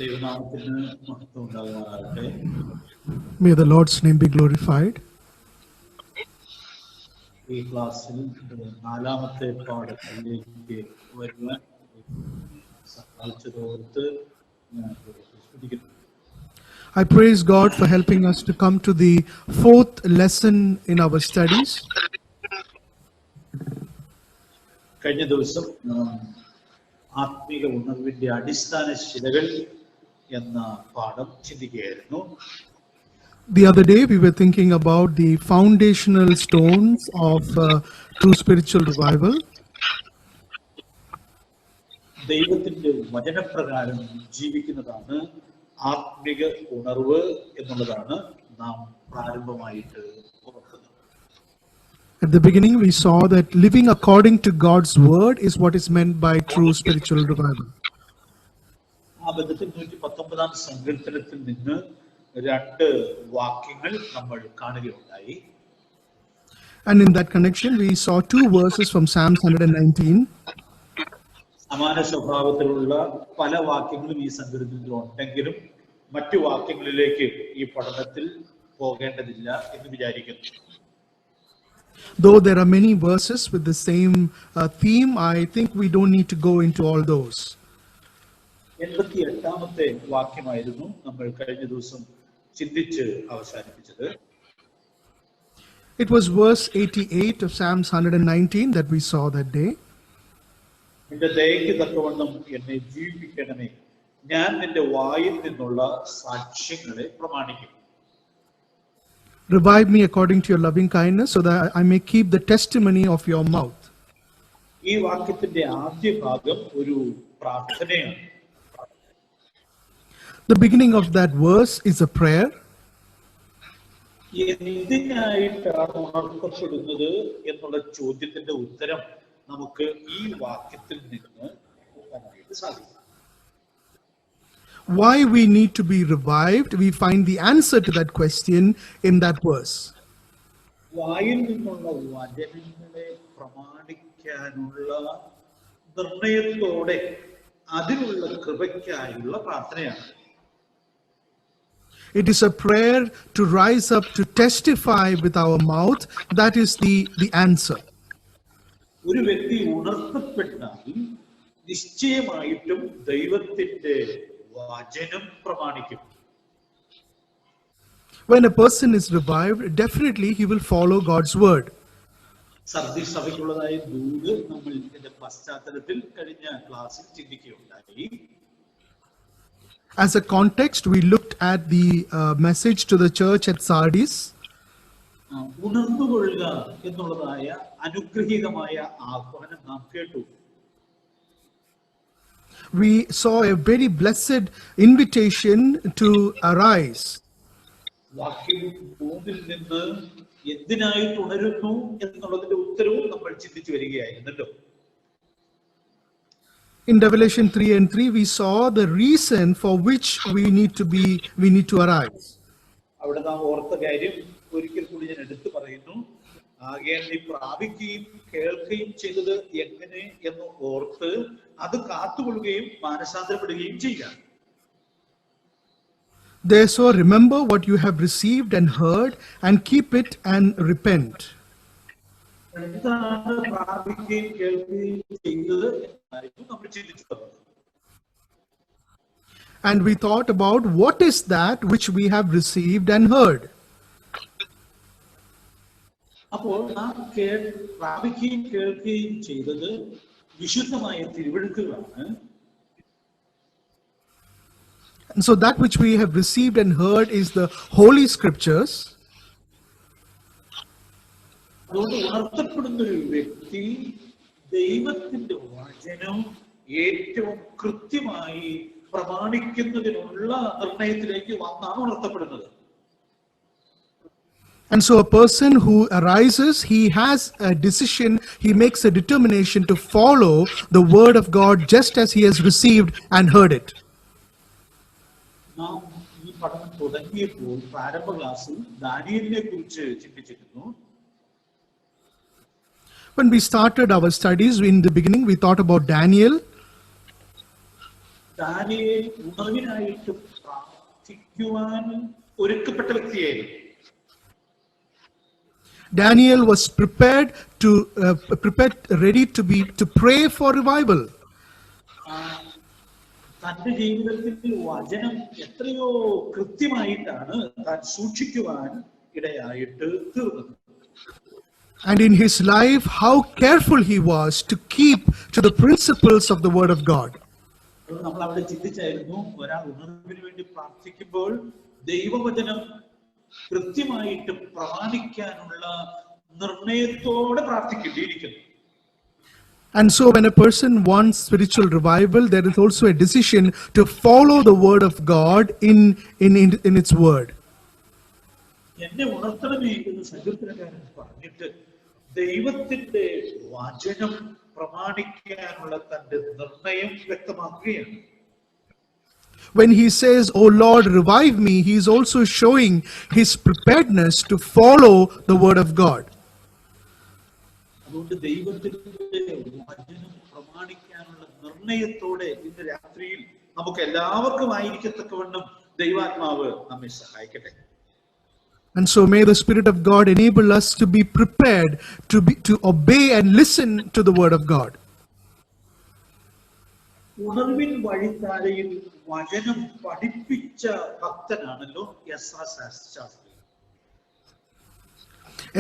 ദൈവനാമത്തിന് മഹത്വം ഉണ്ടാകുമാറാകട്ടെ. May the Lord's name be glorified. ഈ ക്ലാസ്സിൽ നാലാമത്തെ പാഠത്തിലേക്ക് വരുവാൻ സഹായിച്ചതോർത്ത് ഞാൻ സ്തുതിക്കുന്നു. I praise God for helping us to come to the fourth lesson in our studies. കഴിഞ്ഞ ദിവസം ആത്മീക ഉണർവിന്റെ അടിസ്ഥാന ശിലകൾ എന്ന പാഠം ചിന്തിക്കുകയായിരുന്നു. The other day we were thinking about the foundational stones of true spiritual revival. ദൈവത്തിന്റെ വചനപ്രകാരം ജീവിക്കുന്നതാണ് ആത്മിക ഉണർവ് എന്നുള്ളതാണ് നാം പ്രാരംഭമായിട്ട് ഓർക്കുന്നത്. At the beginning we saw that living according to God's word is what is meant by true spiritual revival. ആ ബന്ധത്തിൽ 119-ാം സങ്കീർത്തനത്തിൽ നിന്ന് രണ്ട് വാക്യങ്ങൾ നമ്മൾ കാണുകയുണ്ടായി. And in that connection we saw two verses from Psalms 119. സമാന സ്വഭാവത്തിലുള്ള പല വാക്യങ്ങളും ഈ സങ്കീർത്തനത്തിൽ ഉണ്ടെങ്കിലും മറ്റു വാക്യങ്ങളിലേക്ക് ഈ പഠനത്തിൽ പോകേണ്ടതില്ല എന്ന് വിചാരിക്കുന്നു. Though there are many verses with the same theme, I think we don't need to go into all those. 88-ാമത്തെ വാക്യമായിരുന്നു നമ്മൾ കഴിഞ്ഞ ദിവസം ചിന്തിച്ച് അവസാനിപ്പിച്ചത്. It was verse 88 of Psalms 119 that we saw that day. നിന്റെ ദയയ്ക്ക് തക്കവണ്ണം എന്നെ ജീവിപ്പിക്കണമേ, ഞാൻ നിന്റെ വായിൽ നിന്നുള്ള സാക്ഷ്യങ്ങളെ പ്രമാണിക്കും. Revive me according to your loving kindness, so that I may keep the testimony of your mouth. ഈ വാക്യത്തിന്റെ ആദ്യ ഭാഗം ഒരു പ്രാർത്ഥനയാണ്. The beginning of that verse is a prayer. എന്തിനായിട്ടാണ് ഉണർത്തപ്പെടുന്നത് എന്നുള്ള ചോദ്യത്തിന്റെ ഉത്തരം നമുക്ക് ഈ വാക്യത്തിൽ നിന്ന് കിട്ടാനായിട്ട് സാധിക്കും. Why we need to be revived, we find the answer to that question in that verse. വായിൽ നിന്നുള്ള വചനങ്ങളെ പ്രമാണിക്കാനുള്ള നിർണയത്തോടെ അതിനുള്ള കൃപയ്ക്കായുള്ള പ്രാർത്ഥനയാണ്. It is a prayer to rise up to testify with our mouth. That is the answer. ഒരു വ്യക്തി ഉണർത്തപ്പെട്ടാൽ നിശ്ചയമായിട്ടും ദൈവത്തിന്റെ വചനം പ്രമാണിക്കും. When a person is revived, definitely he will follow God's word. Sardis സഭയ്ക്കുള്ളതായ ദൂത് നമ്മൾ ഇതിന്റെ പശ്ചാത്തലത്തിൽ കഴിഞ്ഞ ക്ലാസ്സിൽ ചിന്തിക്കുകയുണ്ടായി. As a context, we looked at the message to the church at Sardis. ഉണർന്നുകൊള്ളുക എന്നുള്ളതായ അനുഗ്രഹീതമായ ആഹ്വാനം നാം കേട്ടു. We saw a very blessed invitation to arise. വാക്യം 3-ൽ നിന്ന് എന്തിനായിട്ട് ഉണരുന്നു എന്നുള്ളതിന്റെ ഉത്തരവും നമ്മൾ ചിന്തിച്ചു വരികയായിരുന്നല്ലോ. In Revelation 3:3, we saw the reason for which we need to arise. അവിടെ നാം ഓർത്ത കാര്യം ഒരിക്കൽ കൂടി ഞാൻ എടുത്തു പറയുന്നു. ആകെ നീ പ്രാപിക്കുകയും കേൾക്കുകയും ചെയ്തത് എങ്ങനെ എന്ന് ഓർത്ത് അത് കാത്തുകൊള്ളുകയും മാനസാന്തരപ്പെടുകയും ചെയ്യുക. Therefore, remember what you have received and heard, and keep it and repent. എന്താണ് പ്രാപിക്കുകയും കേൾക്കുകയും ചെയ്തത് എന്നായിരുന്നു നമ്മൾ ചിന്തിച്ചത്. And we thought about what is that which we have received and heard. അപ്പോൾ നാം പ്രാപിക്കുകയും കേൾക്കുകയും ചെയ്തത് വിശുദ്ധമായ തിരുവെഴുത്തുകളാണ്. And so that which we have received and heard is the Holy Scriptures. അതുകൊണ്ട് ഉണർത്തപ്പെടുന്ന ഒരു വ്യക്തി ദൈവത്തിന്റെ വചനം ഏറ്റവും കൃത്യമായി പ്രമാണിക്കുന്നതിനുള്ള നിർണയത്തിലേക്ക് വന്നാണ് ഉണർത്തപ്പെടുന്നത്. And so a person who arises, he has a decision, he makes a determination to follow the word of God just as he has received and heard it. നാം ഈ പഠനം തുടങ്ങിയപ്പോൾ പ്രാരംഭ ക്ലാസ്സിൽ ദാനിയേലിനെ കുറിച്ച് ചിന്തിച്ചിരുന്നു. When we started our studies in the beginning, we thought about Daniel. Daniel ഉണർവിനായിട്ട് പ്രാർത്ഥിക്കുവാൻ ഒരുക്കപ്പെട്ട വ്യക്തിയായിരുന്നു. Daniel was prepared, ready to pray for revival. തന്റെ ജീവിതത്തിൽ വചനം എത്രയോ കൃത്യമായിട്ടാണ് താൻ സൂക്ഷിക്കുവാൻ ഇടയായിട്ട് തീർന്നത്. And in his life, how careful he was to keep to the principles of the word of God. നമ്മൾ അവിടെ ചിന്തിച്ചായിരുന്നു, ഒരാൾ ഉണർവിന് വേണ്ടി പ്രാർത്ഥിക്കുമ്പോൾ ദൈവവചനം കൃത്യമായിട്ട് പ്രമാണിക്കാനുള്ള നിർണയത്തോടെ പ്രാർത്ഥിക്കേണ്ടിയിരിക്കുന്നു. And so when a person wants spiritual revival, there is also a decision to follow the word of God in its word. എന്നെ ഉണർത്തണമേ എന്ന് സങ്കീർത്തനക്കാരൻ പറഞ്ഞിട്ട് ദൈവത്തിന്റെ വചനം പ്രമാണിക്കാനുള്ള തന്റെ നിർണയം വ്യക്തമാക്കുകയാണ്. When he says, "Oh Lord, revive me," he is also showing his preparedness to follow the word of God. അതുകൊണ്ട് ദൈവത്തിന്റെ വചനം പ്രമാണിക്കാനുള്ള നിർണയത്തോടെ ഇന്ന് രാത്രിയിൽ നമുക്ക് എല്ലാവർക്കും ആയിരിക്കത്തക്കവണ്ണം ദൈവാത്മാവ് നമ്മെ സഹായിക്കട്ടെ. And so may the Spirit of God enable us to be prepared to obey and listen to the word of God. ഉണർവിൻ വഴിത്താരയിൽ വചനം പഠിപ്പിച്ച ഭക്തനാണല്ലോ എസ്രാ ശാസ്ത്രി.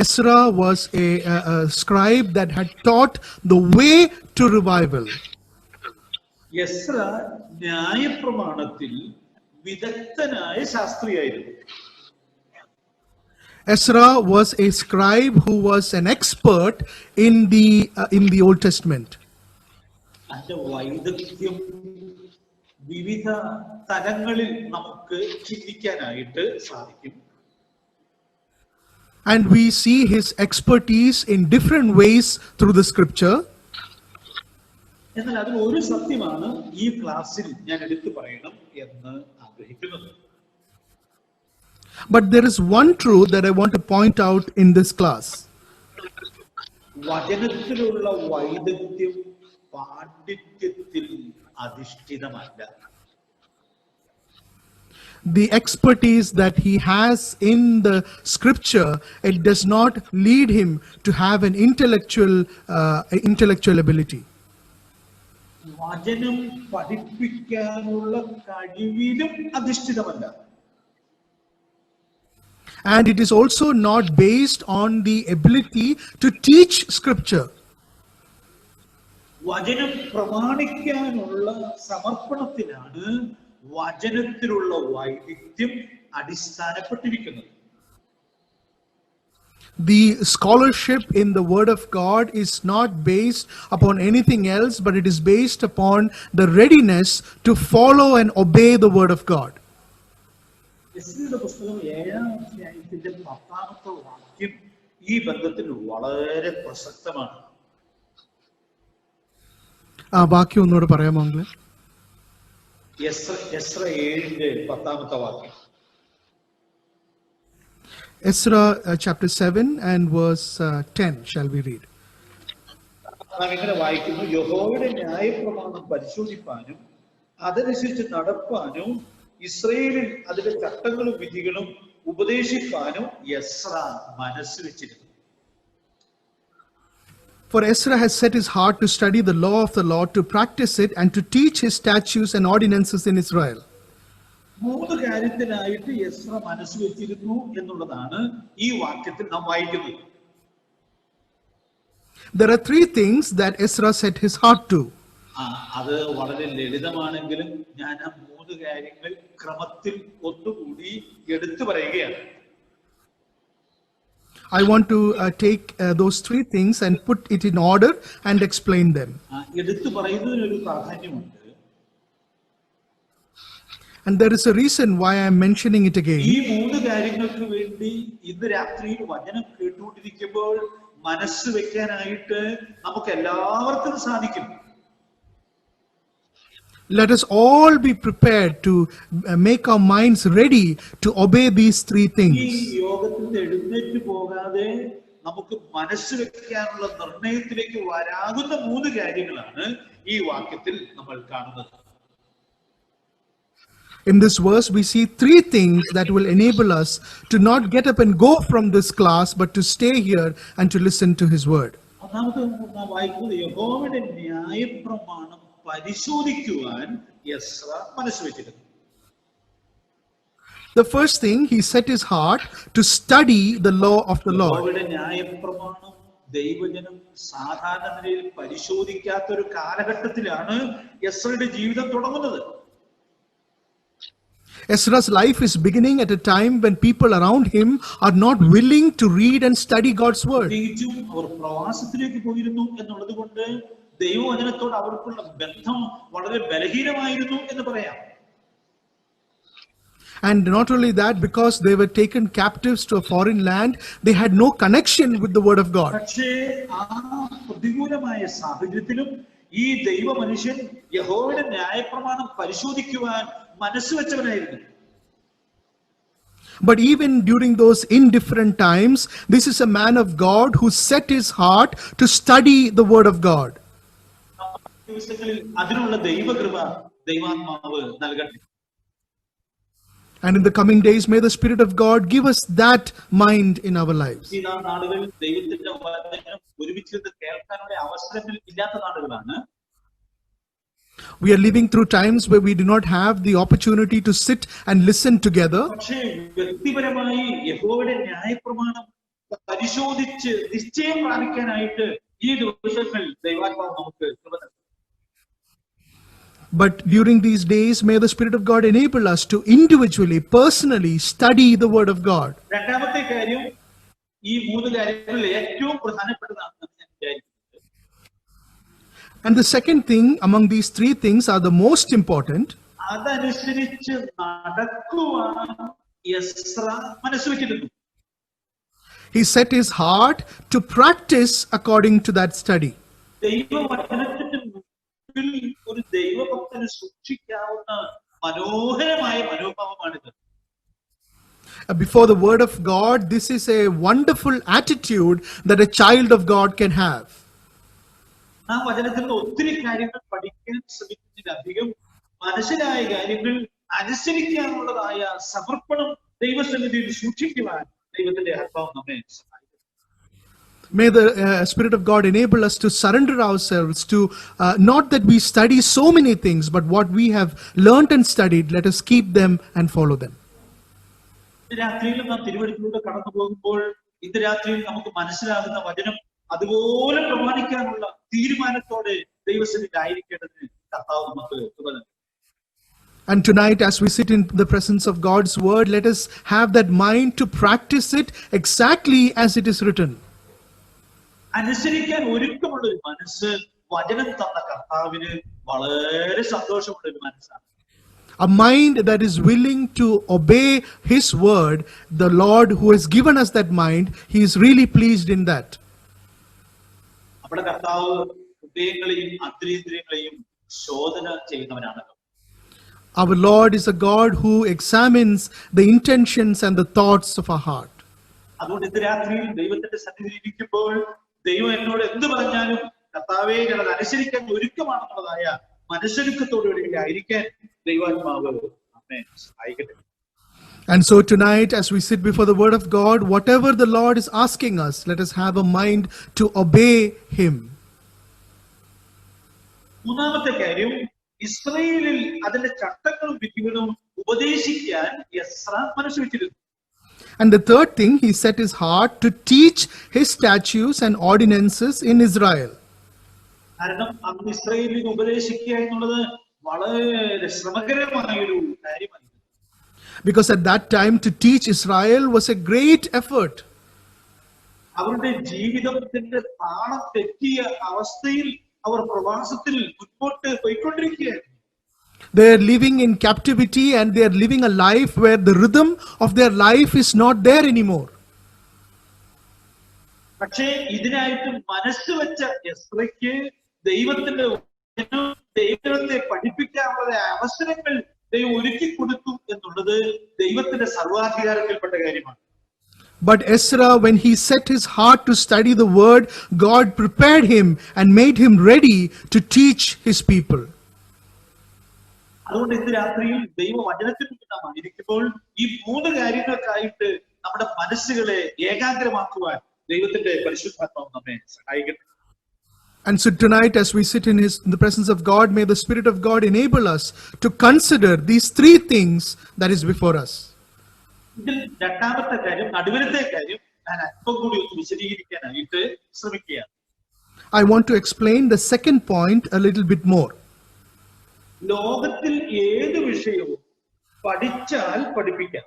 Ezra was a scribe that had taught the way to revival. Ezra ന്യായപ്രമാണത്തിൽ വിദഗ്ധനായ ശാസ്ത്രിയായിരുന്നു. Ezra was a scribe who was an expert in the Old Testament. അതിന്റെ വൈദഗ്ധ്യം വിവിധ തലങ്ങളിൽ നമുക്ക് ചിന്തിക്കാനായിട്ട് സാധിക്കും. And we see his expertise in different ways through the scripture. എന്നാൽ അതിൽ ഒരു സത്യമാണ് ഈ ക്ലാസ്സിൽ ഞാൻ എടുത്തു പറയണം എന്ന് ആഗ്രഹിക്കുന്നത്. But there is one truth that I want to point out in this class. വചനത്തിലുള്ള വൈദഗ്ധ്യം പാണ്ഡിത്യത്തിൽ അധിഷ്ഠിതമല്ല. The expertise that he has in the scripture, it does not lead him to have an intellectual ability. വചനം പഠിപ്പിക്കാനുള്ള കഴിവിലും അധിഷ്ഠിതമല്ല. And it is also not based on the ability to teach scripture. വചനം പ്രമാണിക്കാനുള്ള സമർപ്പണത്തിലാണ് വചനത്തിലുള്ള വൈദഗ്ധ്യം അടിസ്ഥാനപ്പെട്ടിരിക്കുന്നത്. The scholarship in the word of God is not based upon anything else, but it is based upon the readiness to follow and obey the word of God. എസ്രായുടെ പുസ്തകം 7-ാം അധ്യായത്തിന്റെ 10-ാമത്തെ വാക്യം ഈ ബന്ധത്തിൽ വളരെ പ്രസക്തമാണ്. ആ വാക്യം ഒന്നുകൂടെ പറയാമോ അങ്കിളെ? എസ്രാ 7-ന്റെ 10-ാമത്തെ വാക്യം. Ezra chapter 7 and verse 10 shall we read. നാം ഇങ്ങനെ വായിക്കുന്നു, യഹോവയുടെ ന്യായപ്രമാണം പരിശോധിപ്പാനും അതനുസരിച്ച് നടപ്പാനും ഇസ്രായേലിൽ അതിന്റെ ചട്ടങ്ങളും വിധികളും ഉപദേശിപ്പാനും എസ്രാ മനസ്സ് വെച്ചിരുന്നു. For Ezra has set his heart to study the law of the Lord, to practice it, and to teach his statutes and ordinances in Israel. 3 കാര്യത്തിനായിട്ട് Ezra മനസ്സ് വെച്ചിരുന്നു എന്നുള്ളതാണ് ഈ വാക്യത്തിൽ നാം വായിക്കുന്നത്. There are 3 things that Ezra set his heart to. അത് വളരെ ലളിതമാണെങ്കിലും ഞാൻ ആ 3 കാര്യങ്ങൾ ക്രമത്തിൽ ഒന്നുകൂടി എടുത്തു പറയുകയാണ്. I want to take those 3 things and put it in order and explain them. എടുത്തു പറയുന്നതിനൊരു പ്രാധാന്യമുണ്ട്. And there is a reason why I am mentioning it again. ഈ 3 കാര്യങ്ങൾക്ക് വേണ്ടി ഇന്ന് രാത്രിയിൽ വചനം കേട്ടുകൊണ്ടിരിക്കുമ്പോൾ മനസ്സ് വെക്കാനായിട്ട് നമുക്ക് എല്ലാവർക്കും സാധിക്കും. Let us all be prepared to make our minds ready to obey these 3 things. ഈ യോഗത്തിൽ എഴുന്നേറ്റ് പോകാതെ നമുക്ക് മനസ്സ് വെക്കാനുള്ള നിർണയത്തിലേക്ക് വരാകുന്ന 3 കാര്യങ്ങളാണ് ഈ വാക്യത്തിൽ നമ്മൾ കാണുന്നത്. In this verse, we see three things that will enable us to not get up and go from this class, but to stay here and to listen to His word. ഒന്നാമത് നാം വായിക്കുന്നത് യഹോവയുടെ ന്യായപ്രമാണം പരിശോധിക്കുവാൻ എസ്ര മനസ്സ് വെച്ചിരുന്നു. The first thing, he set his heart to study the law of the Lord. യഹോവയുടെ ന്യായപ്രമാണം ദൈവജനം സാധാരണ നിലയിൽ പരിശോധിക്കാത്ത ഒരു കാലഘട്ടത്തിലാണ് എസ്രയുടെ ജീവിതം തുടങ്ങുന്നത്. Ezra's life is beginning at a time when people around him are not willing to read and study God's word. പ്രത്യേകിച്ചും അവർ പ്രവാസത്തിലേക്ക് പോയിരുന്നു എന്നുള്ളത് കൊണ്ട് ദൈവവചനത്തോട് അവർക്കുള്ള ബന്ധം വളരെ ബലഹീനമായിരുന്നു എന്ന് പറയാം. And not only that, because they were taken captives to a foreign land, they had no connection with the word of God. പക്ഷേ ആ പ്രതികൂലമായ സാഹചര്യത്തിലും ഈ ദൈവ മനുഷ്യൻ യഹോവയുടെ ന്യായപ്രമാണം പരിശോധിക്കുവാൻ മനസ്സ് വെച്ചവനായിരുന്നു. But even during those indifferent times, this is a man of God who set his heart to study the word of God. ദിവസങ്ങളിൽ അതിനുള്ള ദൈവകൃപ ദൈവാത്മാവ് നൽകട്ടെ. And in the coming days, may the Spirit of God give us that mind in our lives. ഈ നാടുകളിൽ ദൈവത്തിന്റെ വചനം ഒരുമിച്ചിരുന്ന് കേൾക്കാനുള്ള അവസരങ്ങൾ ഇല്ലാത്ത നാടുകളാണ്. We are living through times where we do not have the opportunity to sit and listen together. പക്ഷേ വ്യക്തിപരമായി യഹോവയുടെ ന്യായപ്രമാണം പരിശോധിച്ച് നിശ്ചയം പ്രാപിക്കാനായിട്ട് ഈ ദിവസങ്ങൾ ദൈവാത്മാവ് നമുക്ക് കൃപ നൽകും. But during these days, may the Spirit of God enable us to individually, personally study the Word of God. രണ്ടാമത്തെ കാര്യം, ഈ മൂന്ന് കാര്യങ്ങളിൽ ഏറ്റവും പ്രധാനപ്പെട്ടതാണെന്ന് ഞാൻ വിചാരിക്കുന്നത്. And the second thing among these three things are the most important. അതനുസരിച്ച് നടക്കുവാൻ എസ്ര മനസ്സ് വെച്ചിരുന്നു. He set his heart to practice according to that study. ദൈവവചനത്തിന്റെ മുൻപിൽ ഒരു ദൈവഭക്തന് സൂക്ഷിക്കാവുന്ന മനോഹരമായ മനോഭാവമാണിത്. Before the word of God, this is a wonderful attitude that a child of God can have. ആ വചനത്തിൽ നിന്ന് ഒത്തിരി കാര്യങ്ങൾ പഠിക്കാൻ ശ്രമിക്കുന്നതിലധികം മനസ്സിലായ കാര്യങ്ങൾ അനുസരിക്കാനുള്ളതായ സമർപ്പണം ദൈവസന്നിധിയിൽ സൂക്ഷിക്കുവാൻ ദൈവത്തിന്റെ ആത്മാവ് നമ്മെ സഹായിക്കും. May the Spirit of God enable us to surrender ourselves to not that we study so many things, but what we have learnt and studied, let us keep them and follow them. രാത്രിയിൽ നാം തിരുവഴുത്തിലൂടെ കടന്നു പോകുമ്പോൾ ഇന്ന് രാത്രിയിൽ നമുക്ക് മനസ്സിലാകുന്ന വചനം അതുപോലെ പ്രമാണിക്കാനുള്ള തീരുമാനത്തോടെ ദൈവസന്നിധിയിൽ ആയിരിക്കേണ്ടതിന് കർത്താവ് നമുക്ക് കൃപ നൽകും. And tonight, as we sit in the presence of God's word, let us have that mind to practice it exactly as it is written. അനുസരിക്കാൻ ഒരുക്കമുള്ള ഒരു മനസ്സ് വചനം തന്ന കർത്താവിന് വളരെ സന്തോഷമുള്ള ഒരു മനസ്സാണ്. A mind that is willing to obey His word, the Lord who has given us that mind, He is really pleased in that. നമ്മുടെ കർത്താവ് ഹൃദയങ്ങളെയും അന്തരീന്ദ്രിയങ്ങളെയും ശോധന ചെയ്യുന്നവനാണ്. Our Lord is a God who examines the intentions and the thoughts of our heart. അതുകൊണ്ട് ഇന്ന് രാത്രിയിൽ ദൈവത്തിന്റെ സന്നിധിയിൽ ഇരിക്കുമ്പോൾ ദൈവം എന്നോട് എന്ത് പറഞ്ഞാലും കർത്താവേ ഞാൻ അത് അനുസരിക്കാൻ ഒരുക്കമാണെന്നുള്ളതായ മനസ്സൊരുക്കത്തോടുകൂടി ആയിരിക്കാൻ ദൈവാത്മാവ് നമ്മെ സഹായിക്കട്ടെ. And so tonight, as we sit before the word of God, whatever the Lord is asking us, let us have a mind to obey Him. മൂന്നാമത്തെ കാര്യം, ഇസ്രായേലിൽ അതിന്റെ ചട്ടങ്ങളും വിധികളും ഉപദേശിക്കാൻ എസ്ര മനസ്സ് വെച്ചിരുന്നു. And the third thing, he set his heart to teach his statutes and ordinances in Israel. കാരണം അന്ന് ഇസ്രായേലിൽ ഉപദേശിക്കുക എന്നുള്ളത് വളരെ ശ്രമകരമായൊരു കാര്യമായിരുന്നു. Because at that time to teach Israel was a great effort. അവരുടെ ജീവിതത്തിന്റെ താളം തെറ്റിയ അവസ്ഥയിൽ അവർ പ്രവാസത്തിൽ മുൻപോട്ട് പോയിക്കൊണ്ടിരിക്കുകയായിരുന്നു. They are living in captivity and they are living a life where the rhythm of their life is not there anymore. പക്ഷേ ഇതിനായിട്ട് മനസ്സ് വെച്ച എസ്രയ്ക്ക് ദൈവത്തിന്റെ ദൈവത്തെ പഠിപ്പിക്കാനുള്ള അവസരങ്ങൾ ദൈവം ഒരുക്കി കൊടുത്തു എന്നുള്ളത് ദൈവത്തിന്റെ സർവാധികാരത്തിൽപ്പെട്ട കാര്യമാണ്. But Ezra, when he set his heart to study the word, God prepared him and made him ready to teach his people. അതുകൊണ്ട് ഇന്ന് രാത്രിയിൽ ദൈവവചനത്തിൽ നാം ആയിരിക്കുമ്പോൾ ഈ 3 കാര്യങ്ങൾക്കായിട്ട് നമ്മുടെ മനസ്സുകളെ ഏകാഗ്രമാക്കുവാൻ ദൈവത്തിന്റെ പരിശുദ്ധാത്മാവ് നമ്മെ സഹായിക്കട്ടെ. And so tonight, as we sit in the presence of God, may the Spirit of God enable us to consider these 3 things that is before us. ഇതിൽ രണ്ടാമത്തെ കാര്യം, നടുവിലത്തെ കാര്യം ഞാൻ അല്പം കൂടി ഒന്ന് വിശദീകരിക്കാനായിട്ട് ശ്രമിക്കുകയാണ്. I want to explain the second point a little bit more. ലോകത്തിൽ ഏത് വിഷയവും പഠിച്ചാൽ പഠിപ്പിക്കാം.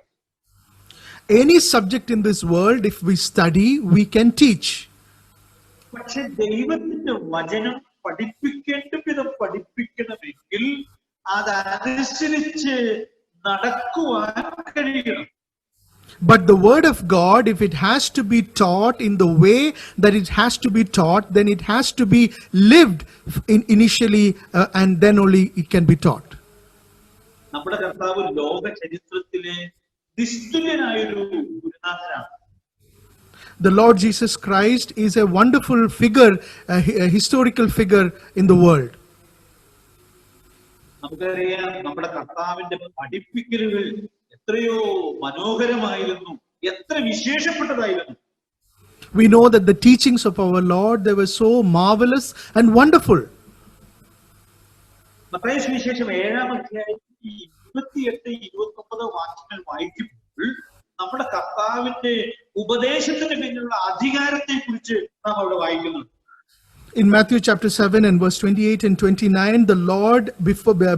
Any subject in this world, if we study, we can teach. പക്ഷെ ദൈവത്തിന്റെ വചനം പഠിപ്പിക്കേണ്ട വിധം പഠിപ്പിക്കണമെങ്കിൽ അതനുസരിച്ച് നടക്കുവാൻ കഴിയണം. But the word of God, if it has to be taught in the way that it has to be taught, then it has to be lived initially and then only it can be taught. നമ്മുടെ കർത്താവ് ലോക ചരിത്രത്തിലെ നിസ്തുല്യനായൊരു ഗുരുനാഥനാണ്. The Lord Jesus Christ is a wonderful figure, a historical figure in the world. നമുക്കറിയാം നമ്മുടെ കർത്താവിന്റെ പഠിപ്പിക്കലുകൾ എത്രയോ മനോഹരമായിരുന്നു, എത്ര വിശേഷപ്പെട്ടതായിരുന്നു. We know that the teachings of our Lord, they were so marvelous and wonderful. Mathai സുവിശേഷം 7-ാം അധ്യായത്തിൽ 28-29 വാക്യങ്ങൾ വായിക്കുമ്പോൾ നമ്മുടെ കർത്താവിന്റെ ഉപദേശത്തിന് പിന്നിലുള്ള അധികാരത്തെ കുറിച്ച് നാം അവിടെ വായിക്കുന്നു. In Matthew chapter 7 and verse 28 and 29, the Lord,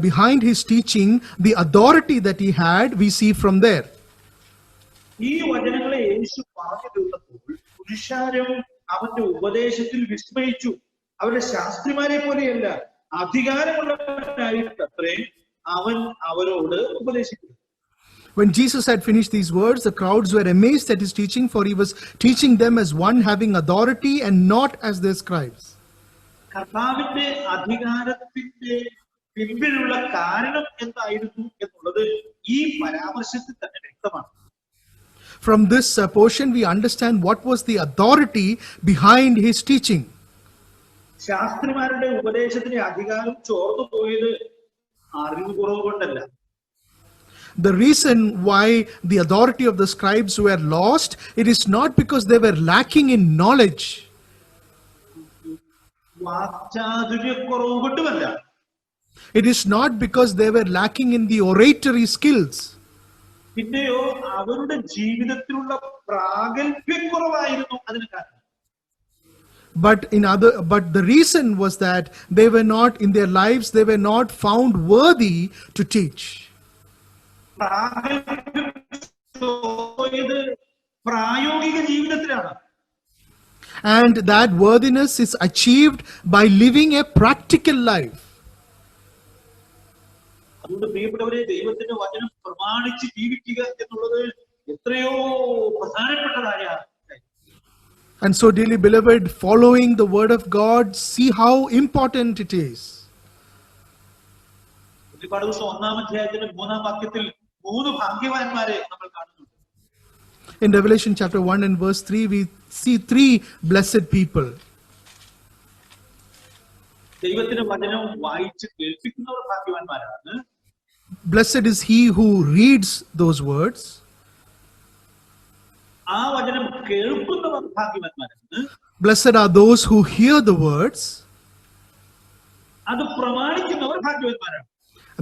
behind his teaching, the authority that he had, we see from there. ഈ വചനങ്ങളെ യേശു പറഞ്ഞു തീർന്നപ്പോൾ പുരുഷാരം അവന്റെ ഉപദേശത്തിൽ വിസ്മയിച്ചു. അവരുടെ ശാസ്ത്രിമാരെ പോലെയല്ല, അധികാരമുള്ളവരായിട്ട് അത്രേ അവൻ അവരോട് ഉപദേശിക്കുന്നു. When Jesus had finished these words, the crowds were amazed at his teaching, for he was teaching them as one having authority and not as their scribes. കർത്താവിന്റെ അധികാരത്തിന്റെ പിൻപിലുള്ള കാരണം എന്തായിരുന്നു എന്നുള്ളത് ഈ പരാമർശത്തിൽ തന്നെ വ്യക്തമാണ്. From this portion, we understand what was the authority behind his teaching. ശാസ്ത്രിമാരുടെ ഉപദേശത്തിന്റെ അധികാരം ചോർന്നു പോയത് അറിവ് കുറവ് കൊണ്ടല്ല. The reason why the authority of the scribes were lost, it is not because they were lacking in knowledge. വാക്ചാതുര്യക്കുറവ് കൊണ്ടുമല്ല. It is not because they were lacking in the oratory skills. പിന്നെയോ അവരുടെ ജീവിതത്തിലുള്ള പ്രാഗൽഭ്യക്കുറവായിരുന്നു അതിന് കാരണം. But the reason was that they were not, in their lives, they were not found worthy to teach. പ്രായോഗിക ജീവിതത്തിലാണ്. And that worthiness is achieved by living a practical life. അതുകൊണ്ട് പ്രിയപ്പെട്ടവരെ, ദൈവത്തിന്റെ വചനം പ്രമാണിച്ച് ജീവിക്കുക എന്നുള്ളത് എത്രയോ പ്രധാനപ്പെട്ടതായ. And so, dearly beloved, following the word of God, see how important it is. ഒരുപാട് ദിവസം 1-ാം അധ്യായത്തിന്റെ 3-ാം വാക്യത്തിൽ 3 ഭാഗ്യവാന്മാരെ നമ്മൾ കാണുന്നുണ്ട്. In Revelation chapter 1 and verse 3, we see 3 blessed people. ദൈവത്തിന്റെ വചനം വായിച്ച് കേൾപ്പിക്കുന്നവർ ഭാഗ്യവാന്മാരാണ്. Blessed is he who reads those words. ആ വചനം കേൾക്കുന്നവർ ഭാഗ്യവാന്മാരാണ്. Blessed are those who hear the words. അത് പ്രമാണിക്കുന്നവർ ഭാഗ്യവാന്മാരാണ്.